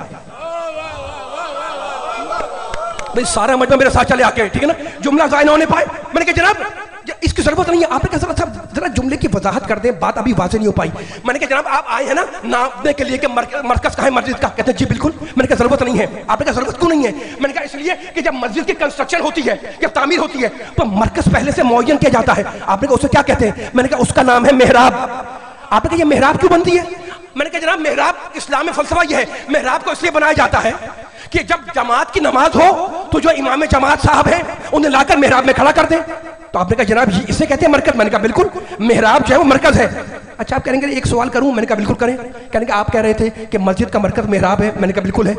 بھئی سارا مجمع میرے ساتھ چلے آ کے، ٹھیک ہے نا، جملہ ضائع نہ ہونے پائے. میں نے کہا جناب اس کی ضرورت نہیں ہے. آپ نے کہا ذرا جملے کی وضاحت کر دیں، بات ابھی واضح نہیں ہو پائی. میں نے کہا جناب آپ آئے ہیں نا ناپنے کے لیے کہ مرکز کہاں ہے مسجد کا؟ کہتے ہیں جی بالکل. میں نے کہا ضرورت نہیں ہے. آپ نے کہا ضرورت کیوں نہیں ہے؟ میں نے کہا اس لیے کہ جب مسجد کی کنسٹرکشن ہوتی ہے، جب تعمیر ہوتی ہے تو مرکز پہلے سے معین کیا جاتا ہے. آپ نے کہا اسے کیا کہتے ہیں؟ میں نے کہا اس کا نام ہے محراب. آپ نے کہا یہ محراب کیوں بنتی ہے؟ میں نے کہا جناب محراب اسلام میں فلسفہ یہ ہے، محراب کو اس لیے بنایا جاتا ہے کہ جب جماعت کی نماز ہو تو جو امام جماعت صاحب ہیں انہیں لا کر محراب میں کھڑا کر دیں. تو آپ نے کہا جناب اسے کہتے ہیں مرکز. میں نے کہا بالکل، محراب جو ہے وہ مرکز ہے. اچھا آپ کہیں گے ایک سوال کروں؟ میں نے کہا بالکل کریں. کہنے کہ آپ کہہ رہے تھے کہ مسجد کا مرکز محراب ہے. میں نے کہا بالکل ہے.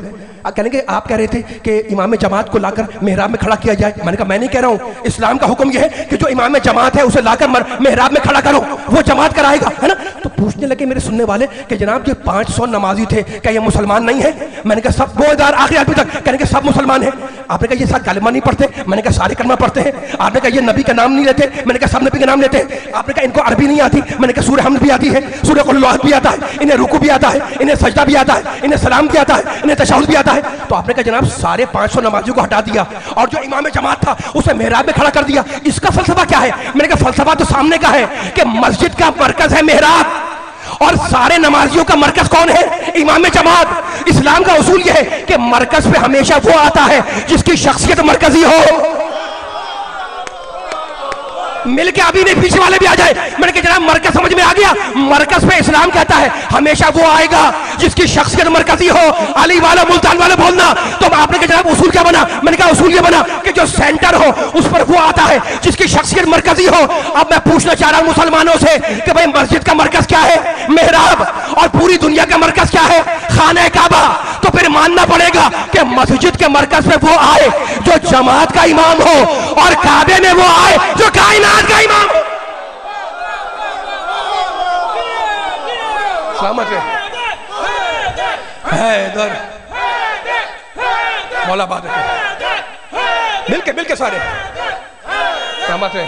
کہنے کہ آپ کہہ رہے تھے کہ امام جماعت کو لا کر محراب میں کھڑا کیا جائے. میں نے کہا میں نہیں کہہ رہا ہوں، اسلام کا حکم یہ ہے کہ جو امام جماعت ہے اسے لا کر محراب میں کھڑا کرو، وہ جماعت کرائے گا، ہے نا. تو پوچھنے لگے میرے سننے والے کہ جناب یہ 500 نمازی تھے، کیا یہ مسلمان نہیں ہیں؟ میں نے کہا سب وہ ادار آخری آدمی تک. کہنے کہ سب مسلمان ہیں. آپ نے کہا یہ ساتھ کلمہ نہیں پڑھتے؟ میں نے کہا سارے کلمہ پڑھتے ہیں. آپ نے کہا یہ نبی کا نام نہیں لیتے؟ میں نے کہا سب نبی کا نام لیتے ہیں. آپ نے کہا ان کو عربی نہیں آتی؟ میں نے کہا سورہ حمد بھی آتی ہے، سورہ قل اللہ بھی آتا ہے، انہیں رکوع بھی آتا ہے، انہیں سجدہ بھی آتا ہے، انہیں سلام بھی آتا ہے، انہیں تشہد بھی آتا ہے. تو آپ نے کہا جناب سارے 500 نمازیوں کو ہٹا دیا اور جو امام جماعت تھا اسے محراب میں کھڑا کر دیا. اس کا فلسفہ کیا ہے؟ میں نے کہا فلسفہ تو سامنے کا ہے کہ مسجد کا مرکز ہے محراب اور سارے نمازیوں کا مرکز کون ہے؟ امام جماعت. اسلام کا اصول یہ ہے کہ مرکز پہ ہمیشہ وہ آتا ہے جس کی شخصیت مرکزی ہو. مل کے ابھی نہیں پیچھے والے بھی آ جائے. میں نے کہا جناب مرکز سمجھ میں آ گیا. مرکز پہ اسلام کہتا ہے ہمیشہ وہ آئے گا جس کی شخصیت مرکزی ہو. علی والا ملتان والا بولنا. تو آپ نے کہا جناب اصول کیا بنا؟ میں نے کہا اصول یہ بنا کہ جو سینٹر ہو اس پر وہ آتا ہے جس کی شخصیت مرکزی ہو. اب میں پوچھنا چاہ رہا ہوں مسلمانوں سے کہ بھائی مسجد کا مرکز کیا ہے؟ محراب. اور پوری دنیا کا مرکز کیا ہے؟ خانہ کعبہ. تو پھر ماننا پڑے گا کہ مسجد کے مرکز پہ وہ آئے جو جماعت کا امام ہو اور کعبے میں وہ آئے جو کائنات کا امام ہو. سلامت ہے ادھر مولا بات ہے مل کے سارے سلامت ہے.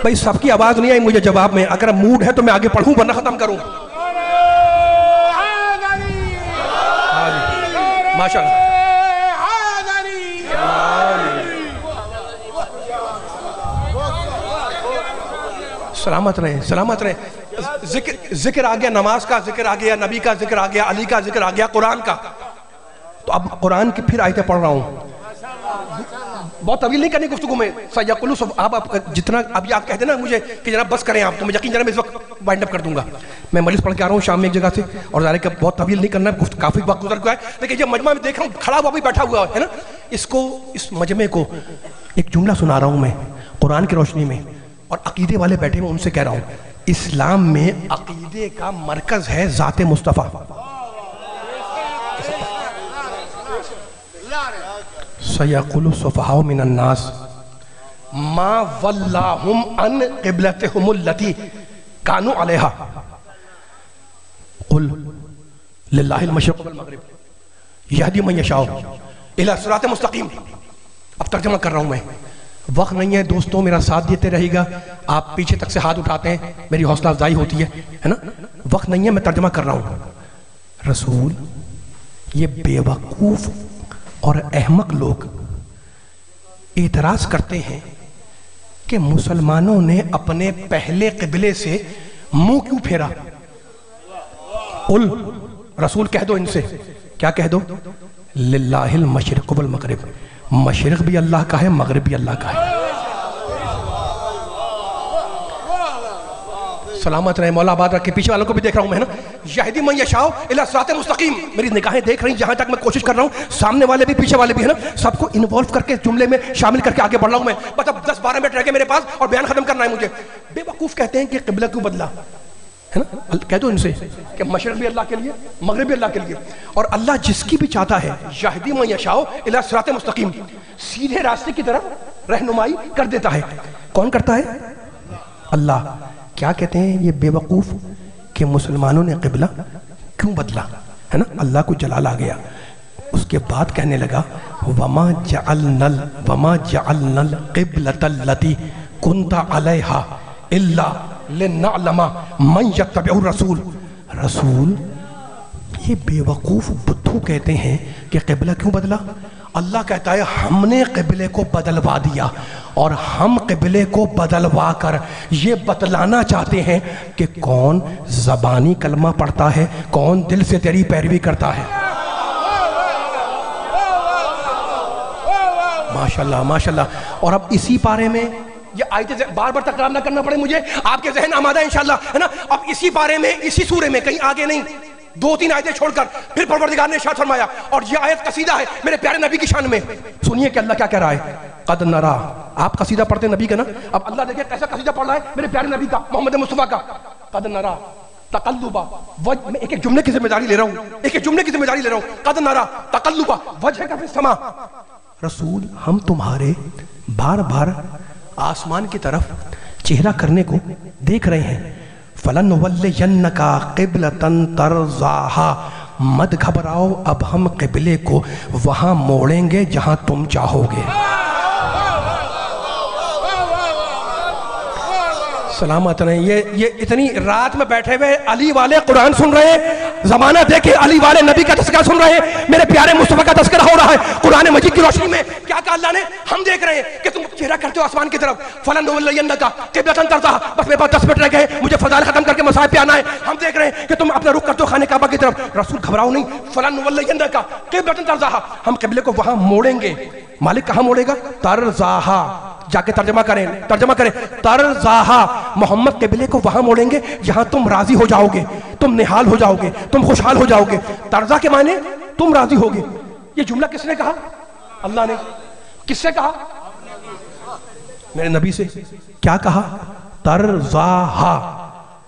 بھائی سب کی آواز نہیں آئی مجھے جواب میں. اگر موڈ ہے تو میں آگے پڑھوں ورنہ ختم کروں. ماشاءاللہ سلامت رہے سلامت رہے. ذکر آ گیا، نماز کا ذکر آ گیا، نبی کا ذکر آ گیا، علی کا ذکر آ گیا، قرآن کا. تو اب قرآن کی پھر آیتیں پڑھ رہا ہوں، بہت طویل نہیں کرنی گفتگو میں. سیقولو آپ جتنا ابھی آپ کہتے ہیں نا مجھے کہ جناب بس کریں آپ، تو میں یقین جناب اس وقت وائنڈ اپ کر دوں گا. میں مجلس پڑھ کے آ رہا ہوں شام میں ایک جگہ سے، اور ظاہر ہے کہ بہت طویل نہیں کرنا ہے، کافی وقت گزر گیا ہے، لیکن یہ مجمع میں دیکھ رہا ہوں کھڑا ہوا بھی بیٹھا ہوا ہے نا، اس مجمع کو ایک جملہ سنا رہا ہوں میں قرآن کی روشنی میں، اور عقیدے والے بیٹھے ہیں ان سے کہہ رہا ہوں، اسلام میں عقیدے کا مرکز ہے ذات مصطفیٰ. سَيَقُولُ السُّفَهَاءُ مِنَ النَّاسِ مَا وَلَّاهُمْ عَنْ قِبْلَتِهُمُ الَّتِي كَانُوا عَلَيْهَا قُلْ لِلَّهِ الْمَشْرِقُ وَالْمَغْرِبُ يَهْدِي مَن يَشَاءُ إِلَىٰ صِرَاطٍ مُسْتَقِيمٍ. اب ترجمہ کر رہا ہوں میں، وقت نہیں ہے دوستوں، میرا ساتھ دیتے رہے گا. آپ پیچھے تک سے ہاتھ اٹھاتے ہیں، میری حوصلہ افزائی ہوتی ہے نا. وقت نہیں ہے، میں ترجمہ کر رہا ہوں. رسول یہ بے وقوف اور احمق لوگ اعتراض کرتے ہیں کہ مسلمانوں نے اپنے پہلے قبلے سے منہ کیوں پھیرا. قل رسول کہہ دو ان سے، کیا کہہ دو؟ للہ المشرق والمغرب، مشرق بھی اللہ کا ہے، مغرب بھی اللہ کا ہے. سلامت رہے، مولا آباد رکھے. پیچھے والوں کو بھی دیکھ رہا ہوں میں نا، یہدی من یشاء الی صراط مستقیم. میری نگاہیں دیکھ رہی جہاں تک میں کوشش کر رہا ہوں، سامنے والے بھی پیچھے والے بھی ہے نا، سب کو انوالو کر کے جملے میں شامل کر کے آگے بڑھ رہا ہوں میں. مطلب 10-12 منٹ رہ گئے میرے پاس اور بیان ختم کرنا ہے مجھے. بے وقوف کہتے ہیں کہ قبلہ کیوں بدلا ہے نا. کہہ دو ان سے کہ مشرق بھی اللہ کے لیے، مغرب بھی اللہ کے لیے، اور اللہ جس کی بھی چاہتا ہے یہدی من یشاء الی صراط مستقیم، سیدھے راستے کی طرف رہنمائی کر دیتا ہے. کون کرتا ہے؟ اللہ. کیا کہتے ہیں یہ بے وقوف کہ مسلمانوں نے قبلہ کیوں بدلا ہے نا. اللہ کو جلال آ گیا. اس کے بعد کہنے لگا وما جعلنا القبلۃ التي كنت عليها الا لنعلم من يتبع الرسول. رسول یہ بے وقوف بدھو کہتے ہیں کہ قبلہ کیوں بدلا. اللہ کہتا ہے ہم نے قبلے کو بدلوا دیا، اور ہم قبلے کو بدلوا کر یہ بتلانا چاہتے ہیں کہ کون زبانی کلمہ پڑھتا ہے، کون دل سے تیری پیروی کرتا ہے. ماشاءاللہ ماشاءاللہ. اور اب اسی پارے میں یہ آیتیں بار بار تکرار نہ کرنا پڑے مجھے، آپ کے ذہن آمادہ ہے انشاءاللہ ہے نا. اب اسی پارے میں، اسی سورے میں، کہیں آگے نہیں، 2-3 آیتیں چھوڑ کر پھر پروردگار نے ارشاد فرمایا، اور یہ آیت قصیدہ ہے میرے پیارے نبی کی شان میں. سنیے کہ اللہ کیا کہہ رہا ہے. قد نرا، آپ قصیدہ پڑھتے ہیں نبی کا نا، اب اللہ دیکھیں کیسا قصیدہ پڑھ رہا ہے میرے پیارے نبی کا، محمد مصطفیٰ کا. قد نرا تقلبا وجہ، میں ایک جملے کی ذمہ داری لے رہا ہوں، ایک جملے کی ذمہ داری لے رہا ہوں. قد نرا تقلبا وجہ کا فی السما. رسول ہم تمہارے بار بار آسمان کی طرف چہرہ کرنے کو دیکھ رہے ہیں. فَلَنُوَلِّيَنَّكَ قِبْلَةً تَرْضَاهَا، مت گھبراؤ، اب ہم قبلے کو وہاں موڑیں گے جہاں تم چاہو گے. سلامت رہیں. یہ اتنی رات میں بیٹھے ہوئے علی والے قرآن سن رہے ہیں، زمانہ دیکھے علی والے نبی کا تذکرہ سن رہے ہیں، میرے پیارے مصطفیٰ کا تذکرہ ہو رہا ہے قرآن مجید کی روشنی میں. کیا کہا اللہ نے؟ ہم دیکھ رہے ہیں کہ تم چہرہ کرتے ہو آسمان کی طرف. فَلَنُوَلِّيَنَّكَ قِبْلَةً تَرْضَاهَا. بس میرے پاس 10 منٹ رہ گئے، مجھے فضائل ختم کر کے مصائب پہ آنا ہے. ہم دیکھ رہے ہیں کہ تم اپنا رخ کرتے ہو خانہ کعبہ کی طرف. رسول گھبراؤ نہیں. فَلَنُوَلِّيَنَّكَ قِبْلَةً تَرْضَاهَا، ہم قبلے کو وہاں موڑیں گے. مالک کہاں موڑے گا؟ تَرْضَاهَا. جا کے ترجمہ کریں تَرْضَاهَا. محمد قبلے کو وہاں موڑیں گے جہاں تم راضی ہو جاؤ گے، تم نحال ہو جاؤ گے، تم خوشحال ہو جاؤ گے. ترضا کے معنی تم راضی ہوگے. یہ جملہ کس نے کہا؟ اللہ نے. کس سے کہا؟ میرے نبی سے. کیا کہا؟ ترضاہا.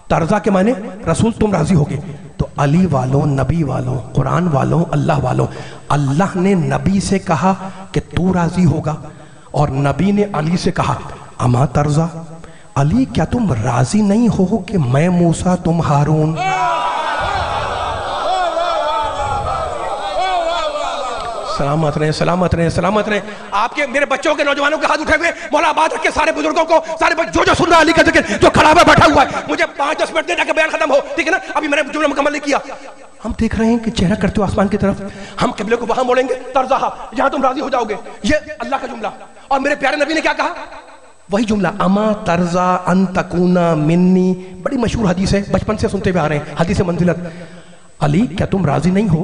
ترضا کے معنی رسول تم راضی ہوگے. تو علی والوں، نبی والوں، قرآن والوں، اللہ والوں، اللہ نے نبی سے کہا کہ تو راضی ہوگا، اور نبی نے علی سے کہا اما ترضا، علی کیا تم راضی نہیں ہو کہ میں موسیٰ تم ہارون. سلامت رہیں سلامت رہیں سلامت رہیں. آپ کے میرے بچوں کے نوجوانوں کے ہاتھ اٹھے ہوئے مولا آباد رکھ کے سارے بزرگوں کو، سارے جو سن رہا علی کا ذکر، جو کھڑا ہوا بیٹھا ہوا ہے، مجھے 5-10 منٹ دے تاکہ بیان ختم ہو، ٹھیک ہے نا. ابھی میں نے جملہ مکمل نہیں کیا. ہم دیکھ رہے ہیں کہ چہرہ کرتے ہو آسمان کی طرف، ہم قبلے کو وہاں موڑیں گے ترضاہا، جہاں تم راضی ہو جاؤ گے. یہ اللہ کا جملہ. اور میرے پیارے نبی نے کیا کہا؟ وہی جملہ اما ترضا ان تکونا منی. بڑی مشہور حدیث ہے، بچپن سے سنتے ہوئے آ رہے ہیں، حدیث منزلت. علی کیا تم راضی نہیں ہو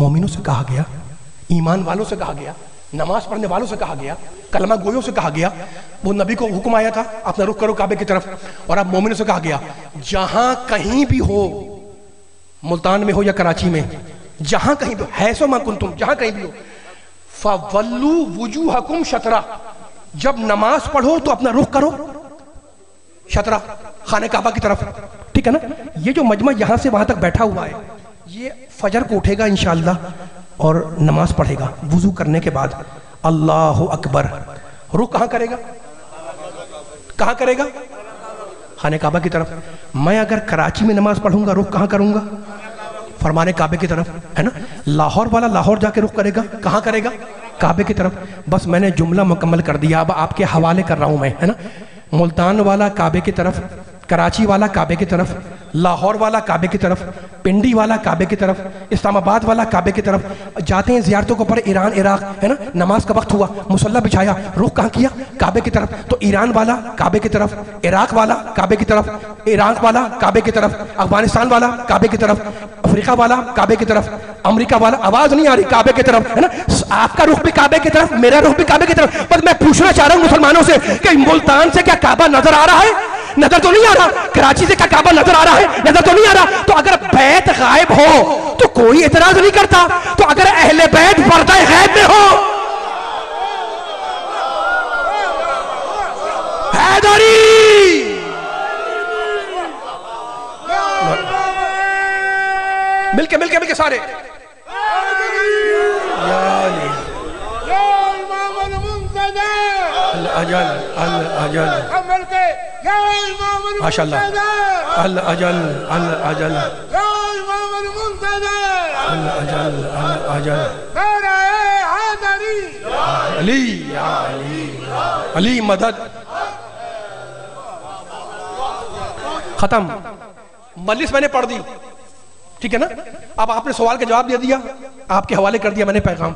مومنوں سے کہا گیا، ایمان والوں سے کہا گیا، نماز پڑھنے والوں سے کہا گیا، کلمہ گویوں سے کہا گیا. وہ نبی کو حکم آیا تھا اپنا رخ کرو کعبے کی طرف، اور اب مومنوں سے کہا گیا جہاں کہیں بھی ہو، ملتان میں ہو یا کراچی میں، جہاں کہیں بھی حیث ما کنتم، جہاں کہیں بھی ہو، فَوَلُّوا وُجُوهَكُمْ شَطْرَهُ، جب نماز پڑھو تو اپنا رخ کرو شطرہ خانہ کعبہ کی طرف. ٹھیک ہے نا؟ یہ جو مجمع یہاں سے وہاں تک بیٹھا ہوا ہے، یہ فجر کو اٹھے گا انشاءاللہ اور نماز پڑھے گا. وضو کرنے کے بعد اللہ اکبر، رخ کہاں کرے گا؟ کہاں کرے گا؟ خانہ کعبہ کی طرف. میں اگر کراچی میں نماز پڑھوں گا رخ کہاں کروں گا؟ فرمانے کعبے کی طرف، ہے نا؟ لاہور والا لاہور جا کے رخ کرے گا، کہاں کرے گا؟ کعبے کی طرف. بس میں نے جملہ مکمل کر دیا، اب آپ کے حوالے کر رہا ہوں میں، ہے نا؟ ملتان والا کعبے کی طرف، کراچی والا کعبے کی طرف، لاہور والا کعبے کی طرف، پنڈی والا کعبے کی طرف، اسلام آباد والا کعبے کی طرف. جاتے ہیں زیارتوں کو پر ایران عراق، ہے نا؟ نماز کا وقت ہوا، مصلی بچھایا، رخ کہاں کیا؟ کعبے کی طرف. تو ایران والا کعبے کی طرف، عراق والا کعبے کی طرف، عراق والا کعبے کی طرف، افغانستان والا کعبے کی طرف، افریقہ والا کعبے کی طرف، امریکہ والا، آواز نہیں آ رہی، کعبے کی طرف، ہے نا؟ آپ کا رخ بھی کعبے کی طرف، میرا رخ بھی کعبے کی طرف. بس میں پوچھنا چاہ رہا ہوں مسلمانوں سے کہ ملتان سے کیا کعبہ نظر آ رہا ہے؟ نظر تو نہیں آ رہا. کراچی سے کیا کعبہ نظر آ رہا ہے؟ نظر تو نہیں آ رہا. تو اگر بیت غائب ہو تو کوئی اعتراض نہیں کرتا. تو اگر اہل بیت پردہ غیب میں ہو، حیدری مل کے سارے ماشاء اللہ الاجل الاجل علی علی مدد. ختم. مجلس میں نے پڑھ دی، ٹھیک ہے نا؟ اب آپ نے سوال کا جواب دے دیا، آپ کے حوالے کر دیا میں نے پیغام.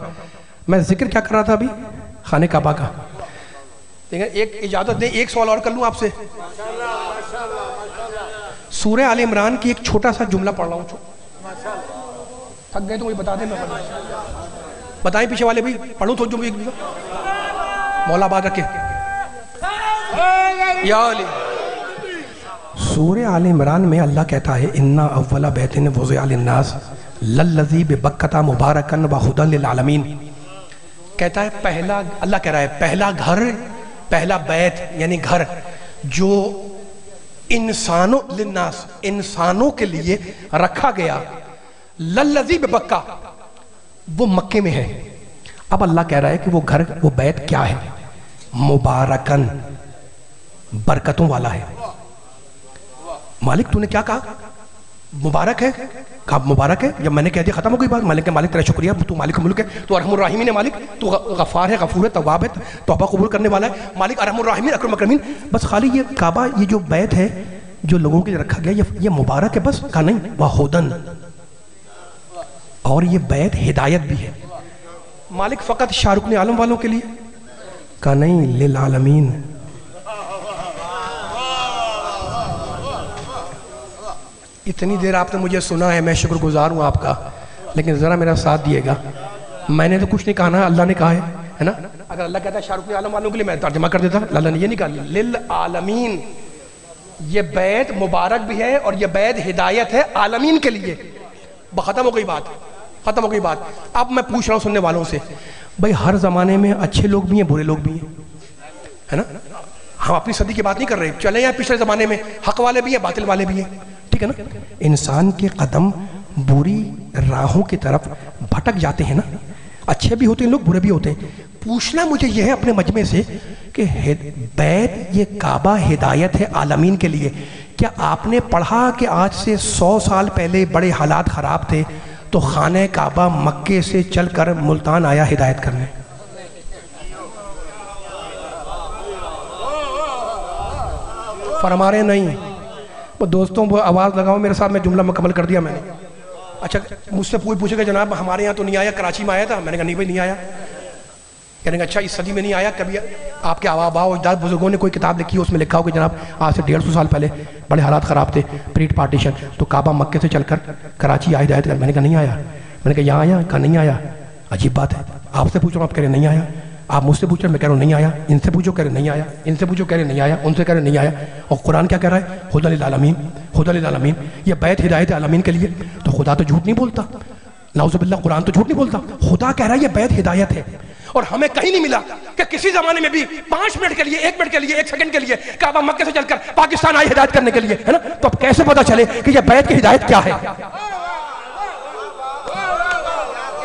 میں ذکر کیا کر رہا تھا ابھی؟ خانہ کعبہ کا. ایک اجازت دیں ایک سوال اور کر لوں آپ سے. سورہ آل عمران کی ایک چھوٹا سا جملہ پڑھ رہا ہوں. تھک گئے تو کوئی بتا دیں، میں بتائیں پیچھے والے بھی پڑھوں تو جملہ مولا آباد رکھے. یا علی. سورہ آل عمران میں اللہ کہتا ہے اِنَّا أَوَّلَ بَيْتٍ وُضِعَ لِلنَّاسِ لَلَّذِي بِبَكَّةَ مُبَارَكًا وَهُدًى لِلْعَالَمِينَ. کہتا ہے پہلا، اللہ کہہ رہا ہے پہلا گھر، پہلا بیت یعنی گھر جو انسانوں للناس، انسانوں کے لیے رکھا گیا، للذی ببکہ، وہ مکے میں ہے. اب اللہ کہہ رہا ہے کہ وہ گھر، وہ بیت کیا ہے؟ مبارکن، برکتوں والا ہے. مالک تو نے کیا کہا؟ مبارک ہے. کہا مبارک ہے. جب میں نے کہہ دیا ختم ہو گئی بات. مالک مالک تیرا شکریہ، تو مالک ملک ہے، تو ارحم الراحمین ہے مالک، تو غفار ہے، غفور ہے، تواب ہے، توبہ قبول کرنے والا ہے مالک، ارحم الراحمین، اکرم الاکرمین. بس خالی یہ کعبہ، یہ جو بیت ہے جو لوگوں کے لیے رکھا گیا، یہ مبارک ہے بس؟ کہا نہیں، وہدن، اور یہ بیت ہدایت بھی ہے. مالک فقط شاہ رکن عالم والوں کے لیے؟ کہا نہیں، للعالمین. اتنی دیر آپ نے مجھے سنا ہے، میں شکر گزار ہوں آپ کا، لیکن ذرا میرا ساتھ دیے گا. میں نے تو کچھ نہیں کہا نا، اللہ نے کہا ہے نا؟ اگر اللہ کہتا ہے شاہ رکن عالم والوں کے لیے، میں ترجمہ کر دیتا. اللہ نے یہ نہیں کہا للعالمین. یہ بیت مبارک بھی ہے اور یہ بیت ہدایت ہے عالمین کے لیے. ختم ہو گئی بات، ختم ہو گئی بات. اب میں پوچھ رہا ہوں سننے والوں سے، بھائی ہر زمانے میں اچھے لوگ بھی ہیں، برے لوگ بھی ہیں، ہے نا؟ ہم اپنی صدی کی بات نہیں کر رہے، چلے یا پچھلے زمانے میں حق والے بھی ہیں، باطل والے بھی ہیں، ٹھیک ہے نا؟ انسان کے قدم بری راہوں کی طرف بھٹک جاتے ہیں نا. اچھے بھی ہوتے ہیں لوگ، برے بھی ہوتے ہیں. پوچھنا مجھے یہ ہے اپنے مجمع سے کہ بیت، یہ کعبہ ہدایت ہے عالمین کے لیے. کیا آپ نے پڑھا کہ آج سے 100 سال پہلے بڑے حالات خراب تھے تو خانہ کعبہ مکے سے چل کر ملتان آیا ہدایت کرنے؟ فرما رہے نہیں. دوستوں وہ آواز لگاؤ میرے ساتھ، میں جملہ مکمل کر دیا میں نے. اچھا مجھ سے پوچھے گا جناب ہمارے یہاں تو نہیں آیا، کراچی میں آیا تھا. میں نے کہا نہیں بھائی نہیں آیا. کہنے کا اچھا اس صدی میں نہیں آیا، کبھی آپ کے آباء و اجداد بزرگوں نے کوئی کتاب لکھی، اس میں لکھا ہو کہ جناب آج سے 150 سال پہلے بڑے حالات خراب تھے، پریٹ پارٹیشن، تو کعبہ مکے سے چل کر کراچی آیا ہدایت کر. میں نے کہا نہیں آیا. میں نے کہا یہاں آیا؟ کہا نہیں آیا. عجیب بات ہے، آپ سے پوچھ رہا ہوں آپ کہہ رہے نہیں آیا، آپ مجھ سے پوچھ رہے میں کہہ رہا ہوں نہیں آیا، ان سے پوچھو کہہ رہے نہیں آیا، ان سے پوچھو کہہ رہے نہیں آیا، ان سے کہہ رہے نہیں آیا. اور قرآن کیا کہہ رہا ہے؟ ہدی للعالمین، ہدی للعالمین. یہ بیت ہدایت عالمین کے لیے. تو خدا تو جھوٹ نہیں بولتا، نعوذ باللہ قرآن تو جھوٹ نہیں بولتا. خدا کہہ رہا ہے یہ بیت ہدایت ہے. اور ہمیں کہیں نہیں ملا کہ کسی زمانے میں بھی 5 منٹ کے لیے، 1 منٹ کے لیے، 1 سیکنڈ کے لیے کعبہ مکہ سے چل کر پاکستان آئے ہدایت کرنے کے لیے، ہے نا. تو اب کیسے پتا چلے کہ یہ بیت کی ہدایت کیا ہے؟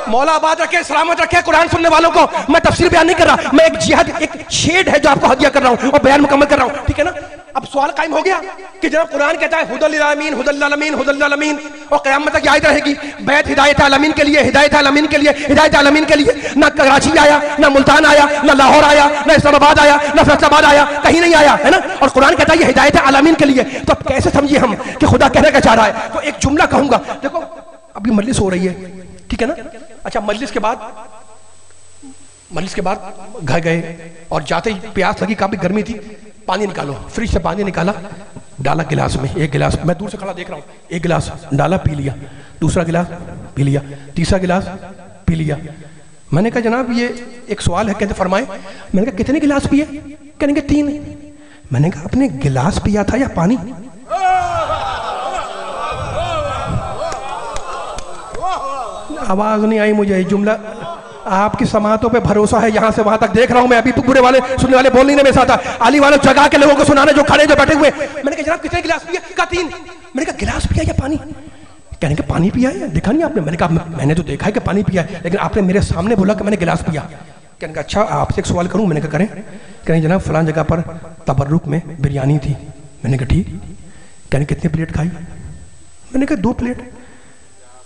مولا آباد رکھے، سلامت رکھے قرآن سننے والوں کو. میں تفسیر بیان نہیں کر رہا، میں ایک جہاد، ایک شیڈ ہے جو آپ کو ہدیہ کر رہا ہوں اور بیان مکمل کر رہا ہوں، ٹھیک ہے نا. اب سوال قائم ہو گیا کہ جناب قرآن کہتا ہے ہدی للعالمین، ہدی للعالمین، ہدی للعالمین، اور قیامت تک یہ آیت رہے گی بیت ہدایت عالمین کے لیے، ہدایت عالمین کے لیے، ہدایت عالمین کے لیے. نہ کراچی آیا، نہ ملتان آیا، نہ لاہور آیا، نہ اسلام آباد آیا، نہ فیصل آباد آیا، کہیں نہیں آیا، ہے نا. اور قرآن کہتا ہے یہ ہدایت عالمین کے لیے. تو اب کیسے سمجھیے ہم کہ خدا کہنے کا چاہ رہا ہے؟ تو ایک جملہ کہوں گا، دیکھو ابھی مجلس ہو رہی ہے، ٹھیک ہے نا. اچھا مجلس کے بعد گھر گئے اور جاتے ہی پیاس لگی، کافی گرمی تھی، پانی نکالو، فریج سے پانی نکالا، ڈالا گلاس میں. ایک گلاس میں دور سے کھڑا دیکھ رہا ہوں، ایک گلاس ڈالا، پی لیا. دوسرا گلاس پی لیا. تیسرا گلاس پی لیا. میں نے کہا جناب یہ ایک سوال ہے، کہتے فرمائے. میں نے کہا کتنے گلاس پیے؟ کہنے کہ 3. میں نے کہا آپ نے گلاس پیا تھا یا پانی؟ آواز نہیں آئی مجھے. جملہ آپ کی سماعتوں پہ بھروسہ ہے، یہاں سے وہاں تک دیکھ رہا ہوں میں. ابھی برے والے سننے والے بول نہیں میرے ساتھ، علی والوں جگہ کے لوگوں کو سنانے جو کھڑے جو بیٹھے ہوئے. میں نے کہا جناب کتنے گلاس پیا؟ کہا 3. میں نے کہا گلاس پیا یا پانی؟ کہنے کہ پانی پیا ہے. دیکھا نہیں آپ نے؟ میں نے کہا میں نے تو دیکھا ہے کہ پانی پیا ہے، لیکن آپ نے میرے سامنے بولا کہ میں نے گلاس پیا. کہنے کہ اچھا آپ سے ایک سوال کروں؟ میں نے کہا کریں. کہنے جناب فلان جگہ پر تبرک میں بریانی تھی. میں نے کہا ٹھیک. کہنے کتنی پلیٹ کھائی؟ میں نے کہا 2 پلیٹ.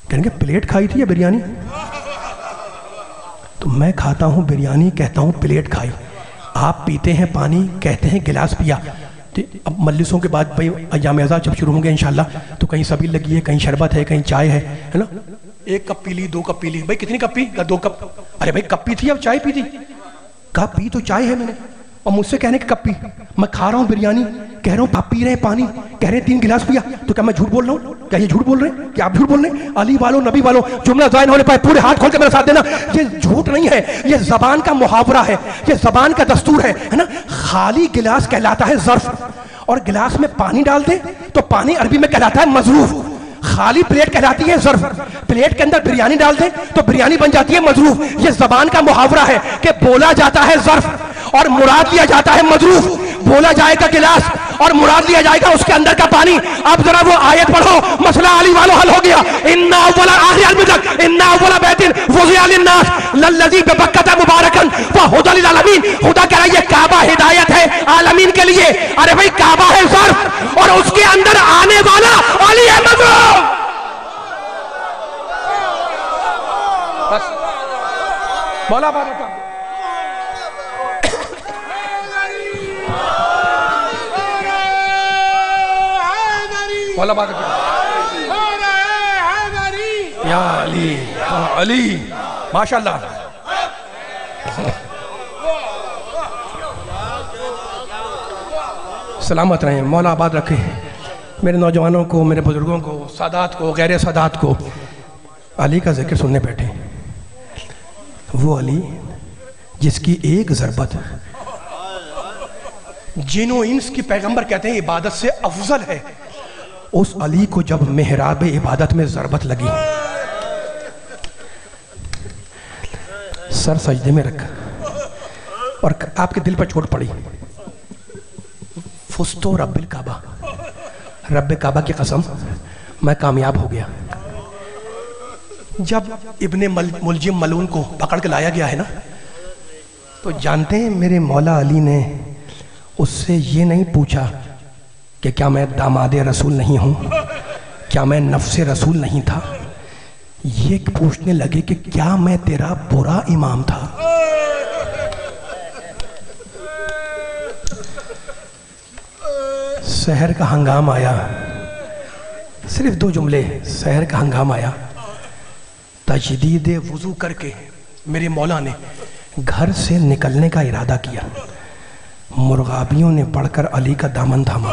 کہنے کہ پلیٹ کھائی تھی یا بریانی؟ تو میں کھاتا ہوں بریانی، کہتا ہوں پلیٹ کھائی. آپ پیتے ہیں پانی، کہتے ہیں گلاس پیا. اب مجلسوں کے بعد بھائی ایام اعزاز جب شروع ہوں گے انشاءاللہ تو کہیں سبیل لگی ہے، کہیں شربت ہے، کہیں چائے ہے نا. 1 کپ پی لی، 2 کپ پی لی. بھائی کتنی کپ پی؟ 2 کپ. ارے بھائی کپ پی تھی اب چائے پی تھی؟ کہا پی تو چائے ہے میں نے. اور مجھ سے کہنے کہ کپ پی. میں کھا رہا ہوں بریانی، کہہ رہا ہوں آپ پی رہے ہیں پانی، کہہ رہے ہیں 3 گلاس پیا. تو کیا میں جھوٹ بول رہا ہوں؟ کیا یہ جھوٹ بول رہے ہیں؟ کیا آپ جھوٹ بول رہے ہیں؟ علی والوں، نبی والوں، جملہ ظاہر ہونے پائے پورے ہاتھ کھول کے میرے ساتھ دینا. یہ جھوٹ نہیں ہے، یہ زبان کا محاورہ ہے، یہ زبان کا دستور ہے نا. خالی گلاس کہلاتا ہے ظرف، اور گلاس میں پانی ڈال دیں تو پانی عربی میں کہلاتا ہے مظروف. خالی پلیٹ کہلاتی ہے ظرف. پلیٹ کے اندر بریانی ڈال دیں تو بریانی بن جاتی ہے مظروف. یہ زبان کا محاورہ ہے کہ بولا جاتا ہے ظرف اور مراد لیا جاتا ہے مظروف. بولا جائے گا گلاس اور مراد لیا جائے گا اس کے اندر کا پانی. اب ذرا وہ آیت پڑھو، مسئلہ علی والوں حل ہو گیا. ان اول آخری علم تک ان اول بیت وضع للناس للذی ببکۃ مبارکا وہدی للعالمین. خدا کہہ رہا ہے یہ کعبہ ہدایت ہے عالمین کے لیے. ارے بھائی کعبہ ہے ظرف اور اس کے اندر آنے والا علی ہے مظلوم. بس مولا بارک مولا بارک یا علی، یا علی، ماشاءاللہ. سلامت رہیں، مولا آباد رکھے میرے نوجوانوں کو، میرے بزرگوں کو، سادات کو، غیر سادات کو. علی کا ذکر سننے بیٹھے. وہ علی جس کی ایک ضربت جن و انس کی پیغمبر کہتے ہیں عبادت سے افضل ہے. اس علی کو جب محراب عبادت میں ضربت لگی، سر سجدے میں رکھا اور آپ کے دل پر چوٹ پڑی. فستو رب الکعبہ، رب کعبہ کی قسم میں کامیاب ہو گیا. جب ابن ملجم ملعون کو پکڑ کے لایا گیا ہے نا، تو جانتے ہیں میرے مولا علی نے اس سے یہ نہیں پوچھا کہ کیا میں داماد رسول نہیں ہوں، کیا میں نفس رسول نہیں تھا. یہ پوچھنے لگے کہ کیا میں تیرا برا امام تھا. سحر کا ہنگام آیا، صرف 2 جملے. سحر کا ہنگام آیا، تجدید وضو کر کے میرے مولا نے گھر سے نکلنے کا ارادہ کیا. مرغابیوں نے پڑھ کر علی کا دامن تھاما.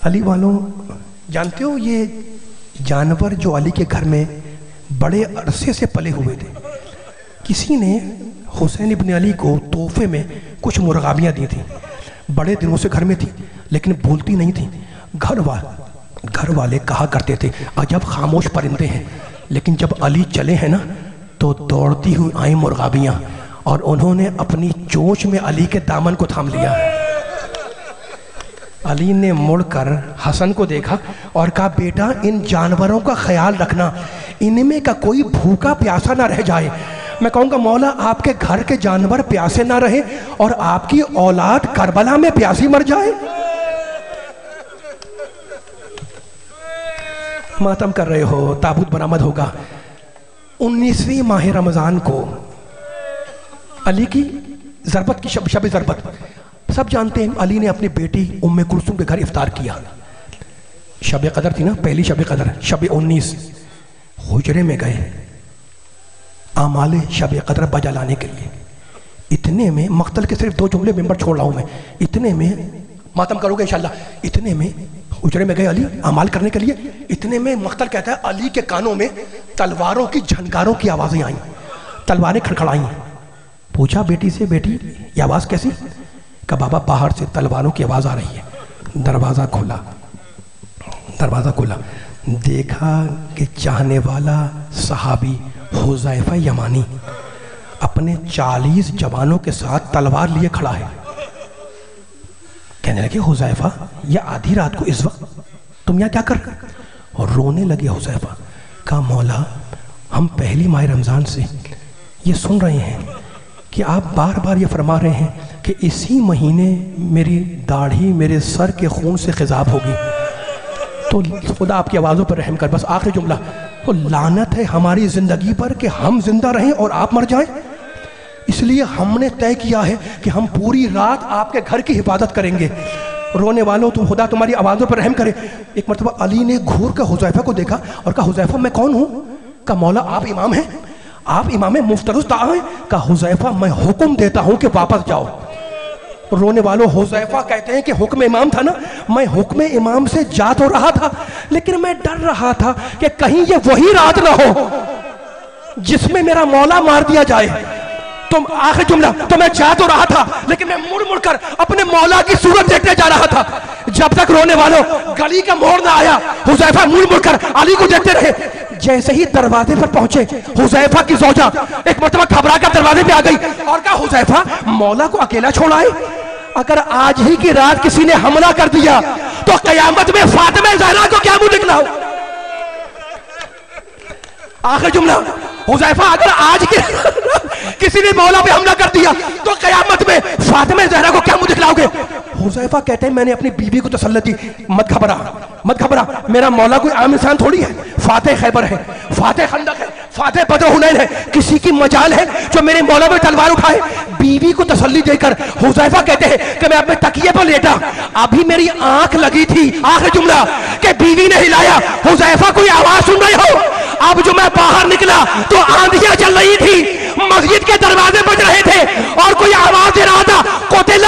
علی والوں جانتے ہو یہ جانور جو علی کے گھر میں بڑے عرصے سے پلے ہوئے تھے، کسی نے حسین ابن علی کو تحفے میں کچھ مرغابیاں دی تھیں، بڑے دنوں سے گھر میں تھی لیکن بولتی نہیں تھیں۔ گھر والے کہا کرتے تھے عجب خاموش پرندے ہیں، لیکن جب علی چلے ہیں نا تو دوڑتی ہوئی آئیں مرغابیاں، اور انہوں نے اپنی چونچ میں علی کے دامن کو تھام لیا۔ علی نے مڑ کر حسن کو دیکھا اور کہا بیٹا ان جانوروں کا خیال رکھنا، ان میں کا کوئی بھوکا پیاسا نہ رہ جائے۔ میں کہوں گا مولا آپ کے گھر کے جانور پیاسے نہ رہے اور آپ کی اولاد کربلا میں پیاسی مر جائے۔ ماتم کر رہے ہو، تابوت برآمد ہوگا۔ 19ویں ماہ رمضان کو علی کی ضربت کی شب ضربت، سب جانتے ہیں علی نے اپنی بیٹی ام کلثوم کے گھر افطار کیا۔ شب قدر تھی نا، پہلی شب قدر، شب 19۔ حجرے میں گئے اعمال شب قدر بجا لانے کے لیے۔ اتنے میں مقتل کے صرف 2 جملے ممبر چھوڑ رہا ہوں میں، اتنے میں ماتم کرو گے انشاءاللہ۔ اتنے میں حجرے میں گئے علی اعمال کرنے کے لیے، اتنے میں مقتل کہتا ہے علی کے کانوں میں تلواروں کی جھنکاروں کی آوازیں آئیں، تلواریں کھڑکھڑائیں۔ پوچھا بیٹی سے بیٹی یہ آواز کیسی؟ کہ بابا باہر سے تلواروں کی آواز آ رہی ہے۔ دروازہ کھولا، دیکھا کہ چاہنے والا صحابی حذیفہ یمانی اپنے 40 جوانوں کے ساتھ تلوار لیے کھڑا ہے۔ کہنے لگے حذیفہ یہ آدھی رات کو اس وقت تم یہاں کیا کر رہے؟ اور رونے لگے حذیفہ۔ کہا مولا ہم پہلی ماہ رمضان سے یہ سن رہے ہیں کہ آپ بار بار یہ فرما رہے ہیں کہ اسی مہینے میری داڑھی میرے سر کے خون سے خضاب ہوگی، تو خدا آپ کی آوازوں پر رحم کر۔ بس آخری جملہ، تو لعنت ہے ہماری زندگی پر کہ ہم زندہ رہیں اور آپ مر جائیں، اس لیے ہم نے طے کیا ہے کہ ہم پوری رات آپ کے گھر کی حفاظت کریں گے۔ رونے والوں تو خدا تمہاری آوازوں پر رحم کرے۔ ایک مرتبہ علی نے گھور کر حذیفہ کو دیکھا اور کہا حذیفہ میں کون ہوں؟ کہا مولا آپ امام ہیں، آپ امام مفترض طاعہ ہیں۔ کہا حذیفہ میں حکم دیتا ہوں کہ واپس جاؤ۔ رونے والوں حذیفہ کہتے ہیں کہ حکم امام تھا نا، میں حکم امام سے جا تو رہا تھا لیکن میں ڈر رہا تھا کہ کہیں یہ وہی رات نہ ہو جس میں میرا مولا مار دیا جائے۔ تم آخر جملہ، تو میں جا تو رہا تھا لیکن میں مڑ کر اپنے مولا کی صورت دیکھنے جا رہا تھا۔ جب تک رونے والوں گلی کا موڑ نہ آیا حذیفہ مڑ کر علی کو دیکھتے رہے۔ جیسے ہی دروازے پر پہنچے حذیفہ کی زوجہ ایک مرتبہ گھبرا کر دروازے پہ آ گئی اور کہا حذیفہ مولا کو اکیلا چھوڑ آئے؟ اگر آج ہی کی رات کسی نے حملہ کر دیا تو قیامت میں فاطمہ زہرا کو کیا منہ نکلا ہو؟ آخر جملہ حذیفہ اگر آج کی کسی نے مولا پہ حملہ کر دیا تو قیامت میں فاطمہ زہرا کو کیا منہ دکھلاؤ گے؟ حذیفہ کہتے ہیں میں نے اپنی بیوی کو تسلیت دی، مت گھبرا، میرا مولا کوئی عام انسان تھوڑی ہے، فاتح خیبر ہے، فاتح خندق ہے، فاتح بدر حنین ہے، کسی کی مجال ہے جو میرے مولا پہ تلوار اٹھائے؟ بیوی کو تسلی دے کر حذیفہ کہتے ہیں کہ میں اپنے تکیے پر لیٹا، ابھی میری آنکھ لگی تھی، آخر جملہ کہ بیوی نے ہلایا، حذیفہ کوئی آواز سن رہے ہو؟ اب جو میں باہر نکلا تو آندھیاں چل رہی تھی، مسجد کے دروازے بج رہے تھے اور کوئی آواز دے رہا تھا قتل